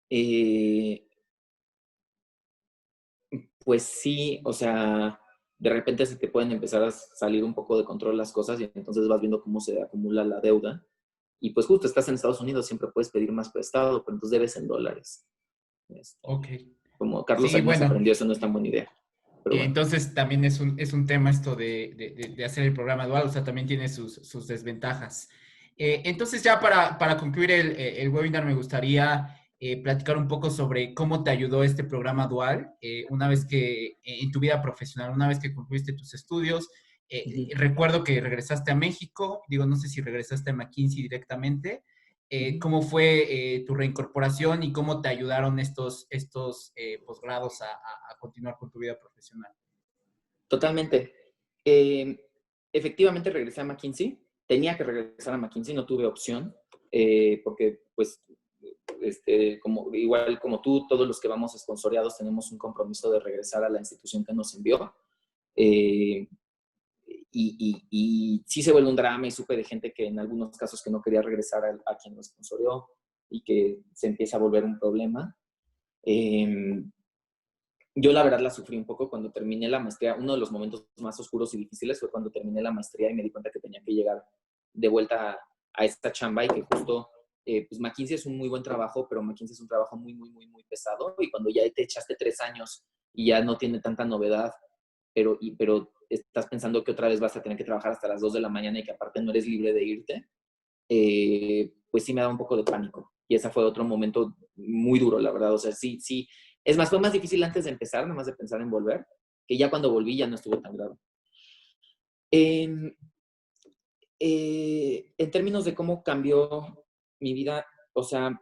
eh, pues sí, o sea, de repente se te pueden empezar a salir un poco de control las cosas y entonces vas viendo cómo se acumula la deuda. Y pues justo estás en Estados Unidos, siempre puedes pedir más prestado, pero entonces debes en dólares. Ok. Como Carlos Sí, Salinas bueno. aprendió, eso no es tan buena idea. Pero bueno. Entonces también es un tema esto de hacer el programa dual, o sea, también tiene sus desventajas. Entonces ya para concluir el webinar me gustaría platicar un poco sobre cómo te ayudó este programa dual una vez que en tu vida profesional, una vez que concluiste tus estudios. Recuerdo que regresaste a México, digo, no sé si regresaste a McKinsey directamente. ¿Cómo fue tu reincorporación y cómo te ayudaron estos posgrados a continuar con tu vida profesional? Totalmente. Efectivamente regresé a McKinsey. Tenía que regresar a McKinsey, no tuve opción, porque pues igual como tú, todos los que vamos esponsoreados tenemos un compromiso de regresar a la institución que nos envió. Eh, y sí se vuelve un drama y supe de gente que en algunos casos que no quería regresar a quien nos sponsoreó y que se empieza a volver un problema. Yo la verdad la sufrí un poco cuando terminé la maestría. Uno de los momentos más oscuros y difíciles fue cuando terminé la maestría y me di cuenta que tenía que llegar de vuelta a esta chamba y que justo, pues McKinsey es un muy buen trabajo, pero McKinsey es un trabajo muy, muy, muy, muy pesado y cuando ya te echaste 3 años y ya no tiene tanta novedad, pero estás pensando que otra vez vas a tener que trabajar hasta las 2 de la mañana y que aparte no eres libre de irte, pues sí me da un poco de pánico. Y ese fue otro momento muy duro, la verdad. O sea, sí, sí. Es más, fue más difícil antes de empezar, nada más de pensar en volver, que ya cuando volví ya no estuvo tan grave. En términos de cómo cambió mi vida, o sea,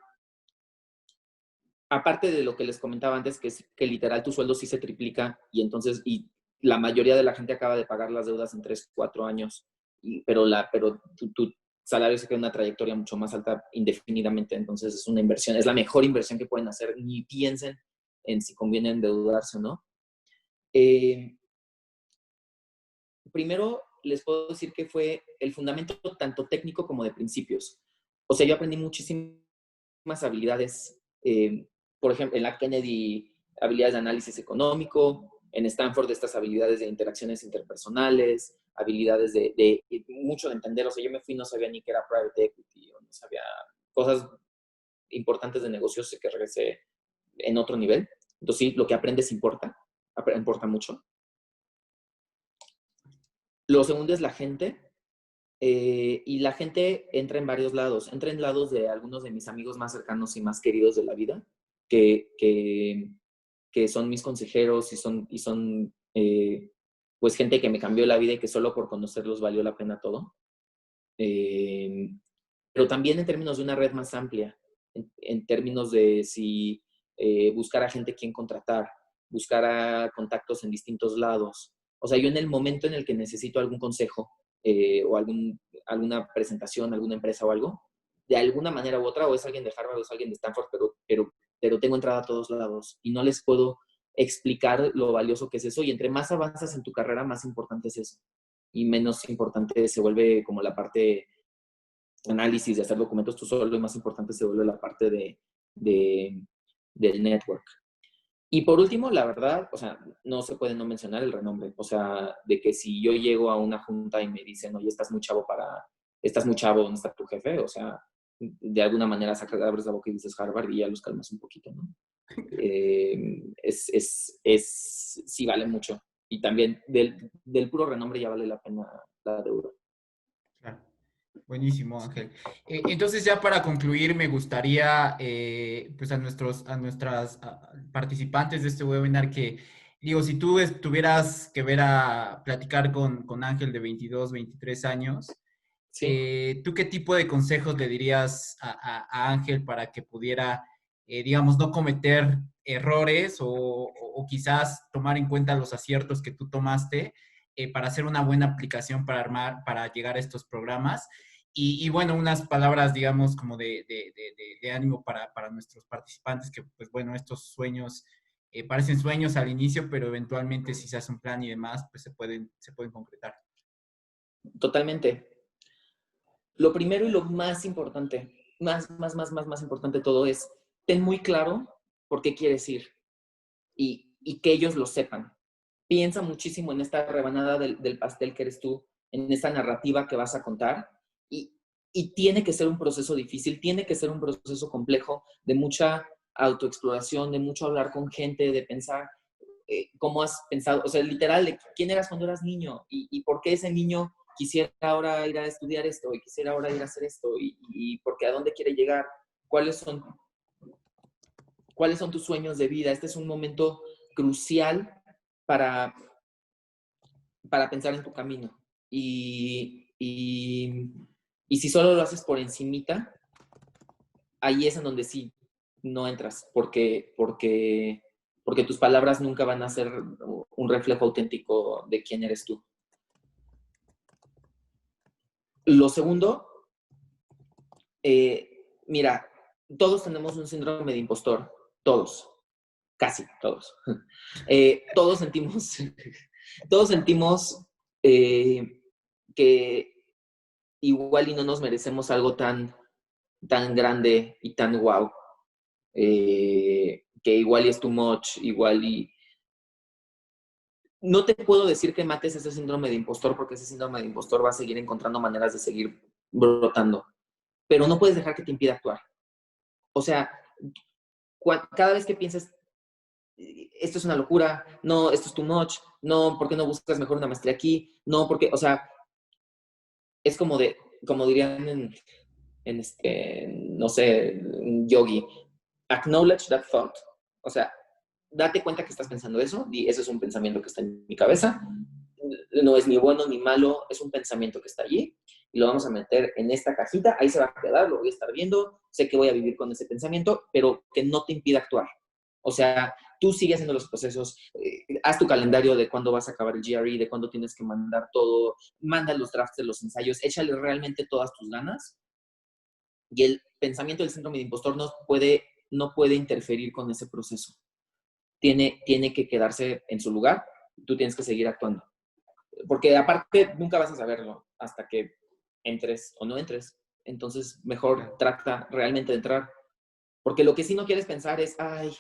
aparte de lo que les comentaba antes, que es que literal tu sueldo sí se triplica y entonces, y la mayoría de la gente acaba de pagar las deudas en 3, 4 años, pero salario se queda una trayectoria mucho más alta indefinidamente. Entonces es una inversión, es la mejor inversión que pueden hacer. Ni piensen en si conviene endeudarse o no. Primero les puedo decir que fue el fundamento tanto técnico como de principios. O sea, yo aprendí muchísimas habilidades. Por ejemplo, en la Kennedy, habilidades de análisis económico. En Stanford, estas habilidades de interacciones interpersonales, habilidades de mucho de entender. O sea, yo me fui, no sabía ni qué era private equity, o no sabía cosas importantes de negocios que regresé en otro nivel. Entonces, sí, lo que aprendes importa mucho. Lo segundo es la gente. Y la gente entra en varios lados. Entra en lados de algunos de mis amigos más cercanos y más queridos de la vida, que son mis consejeros y son pues gente que me cambió la vida y que solo por conocerlos valió la pena todo. Pero también en términos de una red más amplia, en términos de si buscar a gente quien contratar, buscar a contactos en distintos lados. O sea, yo en el momento en el que necesito algún consejo o alguna presentación, alguna empresa o algo, de alguna manera u otra, o es alguien de Harvard o es alguien de Stanford, pero tengo entrada a todos lados y no les puedo explicar lo valioso que es eso. Y entre más avanzas en tu carrera, más importante es eso. Y menos importante se vuelve como la parte análisis, de hacer documentos tú solo, y más importante se vuelve la parte del network. Y por último, la verdad, o sea, no se puede no mencionar el renombre. O sea, de que si yo llego a una junta y me dicen, oye, estás muy chavo, ¿dónde está tu jefe? O sea, de alguna manera abres la boca y dices Harvard y ya los calmas un poquito, ¿no? Sí vale mucho. Y también del puro renombre ya vale la pena la deuda. Claro. Buenísimo, Ángel. Entonces, ya para concluir, me gustaría, pues a nuestras participantes de este webinar que, digo, si tú tuvieras que platicar con Ángel de 22, 23 años, Sí. ¿tú qué tipo de consejos le dirías a Ángel para que pudiera, digamos, no cometer errores o quizás tomar en cuenta los aciertos que tú tomaste para hacer una buena aplicación para llegar a estos programas? Y bueno, unas palabras, digamos, como de ánimo para nuestros participantes, que pues bueno, estos sueños parecen sueños al inicio, pero eventualmente si se hace un plan y demás, pues se pueden concretar. Totalmente. Lo primero y lo más importante, más importante de todo es, ten muy claro por qué quieres ir y que ellos lo sepan. Piensa muchísimo en esta rebanada del pastel que eres tú, en esta narrativa que vas a contar y, y tiene que ser un proceso difícil, tiene que ser un proceso complejo, de mucha autoexploración, de mucho hablar con gente, de pensar cómo has pensado, o sea, literal, de quién eras cuando eras niño y por qué ese niño quisiera ahora ir a estudiar esto y quisiera ahora ir a hacer esto y porque a dónde quiere llegar, cuáles son tus sueños de vida. Este es un momento crucial para, para pensar en tu camino. Y si solo lo haces por encimita, ahí es en donde sí no entras, porque tus palabras nunca van a ser un reflejo auténtico de quién eres tú. Lo segundo, mira, todos tenemos un síndrome de impostor, todos, casi todos. Todos sentimos que igual y no nos merecemos algo tan grande y tan guau. Que igual y es too much, igual y... No te puedo decir que mates ese síndrome de impostor, porque ese síndrome de impostor va a seguir encontrando maneras de seguir brotando, pero no puedes dejar que te impida actuar. O sea, cada vez que pienses, esto es una locura, no, esto es too much, no, ¿por qué no buscas mejor una maestría aquí? No, porque, o sea, es como dirían no sé, un yogi, acknowledge that thought. O sea, date cuenta que estás pensando eso, y ese es un pensamiento que está en mi cabeza, no es ni bueno ni malo, es un pensamiento que está allí, y lo vamos a meter en esta cajita, ahí se va a quedar, lo voy a estar viendo, sé que voy a vivir con ese pensamiento, pero que no te impida actuar. O sea, tú sigue haciendo los procesos, haz tu calendario de cuándo vas a acabar el GRE, de cuándo tienes que mandar todo, manda los drafts de los ensayos, échale realmente todas tus ganas. Y el pensamiento del síndrome de impostor no puede interferir con ese proceso. Tiene que quedarse en su lugar, tú tienes que seguir actuando. Porque aparte nunca vas a saberlo hasta que entres o no entres. Entonces, mejor trata realmente de entrar. Porque lo que sí no quieres pensar es, ay,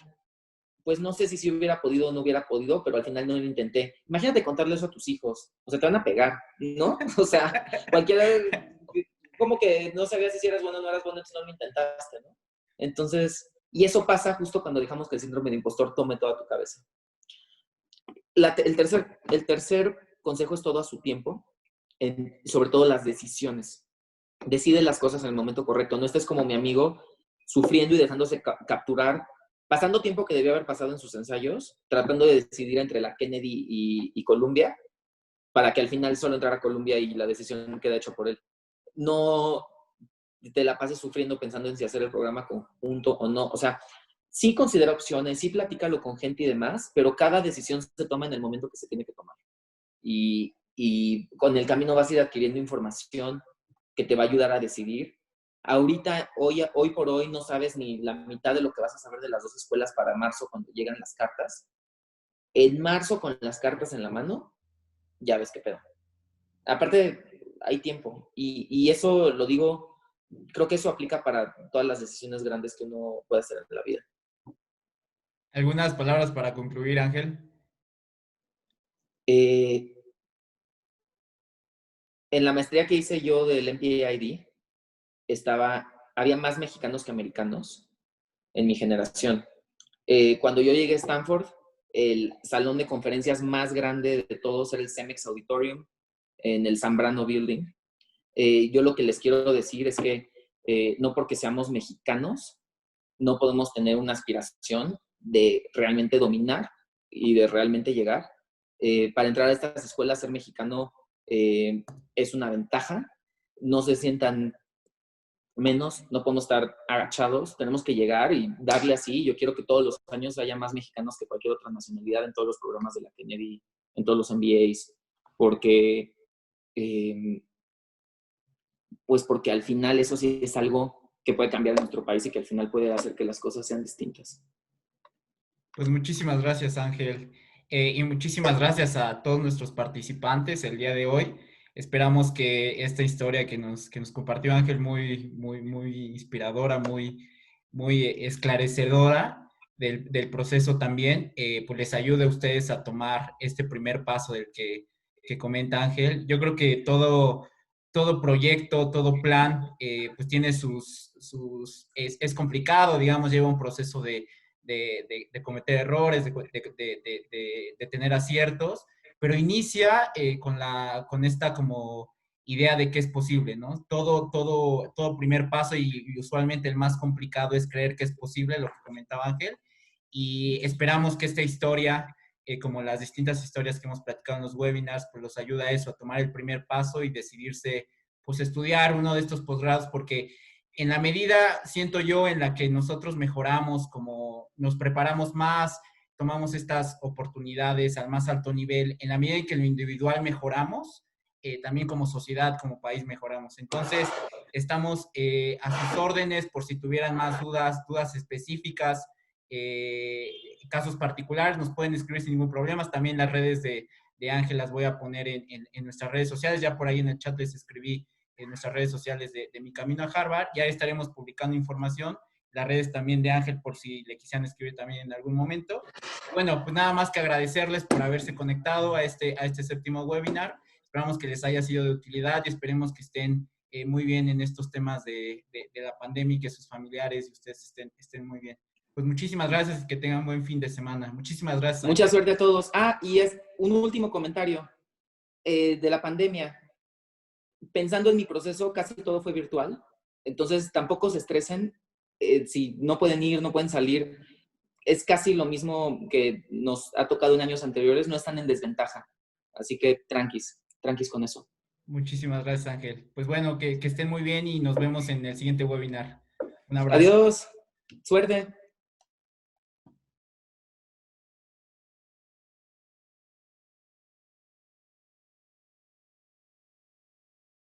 pues no sé si hubiera podido o no hubiera podido, pero al final no lo intenté. Imagínate contarle eso a tus hijos. O sea, te van a pegar, ¿no? O sea, cualquiera, como que no sabías si eras bueno o no eras bueno, entonces no lo intentaste, ¿no? Entonces, y eso pasa justo cuando dejamos que el síndrome de impostor tome toda tu cabeza. El tercer consejo es todo a su tiempo, sobre todo las decisiones. Decide las cosas en el momento correcto. No estés como mi amigo, sufriendo y dejándose capturar, pasando tiempo que debió haber pasado en sus ensayos, tratando de decidir entre la Kennedy y Columbia, para que al final solo entrara a Columbia y la decisión queda hecha por él. No te la pases sufriendo pensando en si hacer el programa conjunto o no. O sea, sí considera opciones, sí platícalo con gente y demás, pero cada decisión se toma en el momento que se tiene que tomar. Y con el camino vas a ir adquiriendo información que te va a ayudar a decidir. Ahorita, hoy por hoy, no sabes ni la mitad de lo que vas a saber de las dos escuelas para marzo cuando llegan las cartas. En marzo, con las cartas en la mano, ya ves qué pedo. Aparte, hay tiempo. Y eso lo digo, creo que eso aplica para todas las decisiones grandes que uno puede hacer en la vida. ¿Algunas palabras para concluir, Ángel? En la maestría que hice yo del MPAID, había más mexicanos que americanos en mi generación. Cuando yo llegué a Stanford, el salón de conferencias más grande de todos era el Cemex Auditorium en el Zambrano Building. Yo lo que les quiero decir es que no porque seamos mexicanos, no podemos tener una aspiración de realmente dominar y de realmente llegar. Para entrar a estas escuelas, ser mexicano es una ventaja. No se sientan menos, no podemos estar agachados, tenemos que llegar y darle así. Yo quiero que todos los años haya más mexicanos que cualquier otra nacionalidad en todos los programas de la Kennedy, en todos los MBAs, porque, pues porque al final eso sí es algo que puede cambiar en nuestro país y que al final puede hacer que las cosas sean distintas. Pues muchísimas gracias, Ángel. Y muchísimas gracias a todos nuestros participantes el día de hoy. Esperamos que esta historia que nos compartió Ángel, muy inspiradora, muy esclarecedora del proceso también, pues les ayude a ustedes a tomar este primer paso del que comenta Ángel. Yo creo que todo proyecto, todo plan, pues tiene es complicado, digamos, lleva un proceso de cometer errores, de tener aciertos, pero inicia con esta como idea de que es posible, ¿no? Todo primer paso y usualmente el más complicado es creer que es posible, lo que comentaba Ángel, y esperamos que esta historia, como las distintas historias que hemos platicado en los webinars, pues los ayuda a eso, a tomar el primer paso y decidirse, pues estudiar uno de estos posgrados, porque en la medida, siento yo, en la que nosotros mejoramos, como nos preparamos más, tomamos estas oportunidades al más alto nivel, en la medida en que lo individual mejoramos, también como sociedad, como país mejoramos. Entonces, estamos a sus órdenes por si tuvieran más dudas específicas, casos particulares, nos pueden escribir sin ningún problema. También las redes de Ángel las voy a poner en nuestras redes sociales. Ya por ahí en el chat les escribí en nuestras redes sociales de Mi Camino a Harvard. Ya estaremos publicando información. Las redes también de Ángel por si le quisieran escribir también en algún momento. Bueno, pues nada más que agradecerles por haberse conectado a este séptimo webinar. Esperamos que les haya sido de utilidad y esperemos que estén muy bien en estos temas de la pandemia y que sus familiares y ustedes estén muy bien. Pues muchísimas gracias y que tengan buen fin de semana. Muchísimas gracias. Mucha suerte a todos. Y es un último comentario de la pandemia. Pensando en mi proceso, casi todo fue virtual. Entonces, tampoco se estresen si no pueden ir, no pueden salir. Es casi lo mismo que nos ha tocado en años anteriores, no están en desventaja. Así que tranquis con eso. Muchísimas gracias, Ángel. Pues bueno, que estén muy bien y nos vemos en el siguiente webinar. Un abrazo. Adiós. Suerte.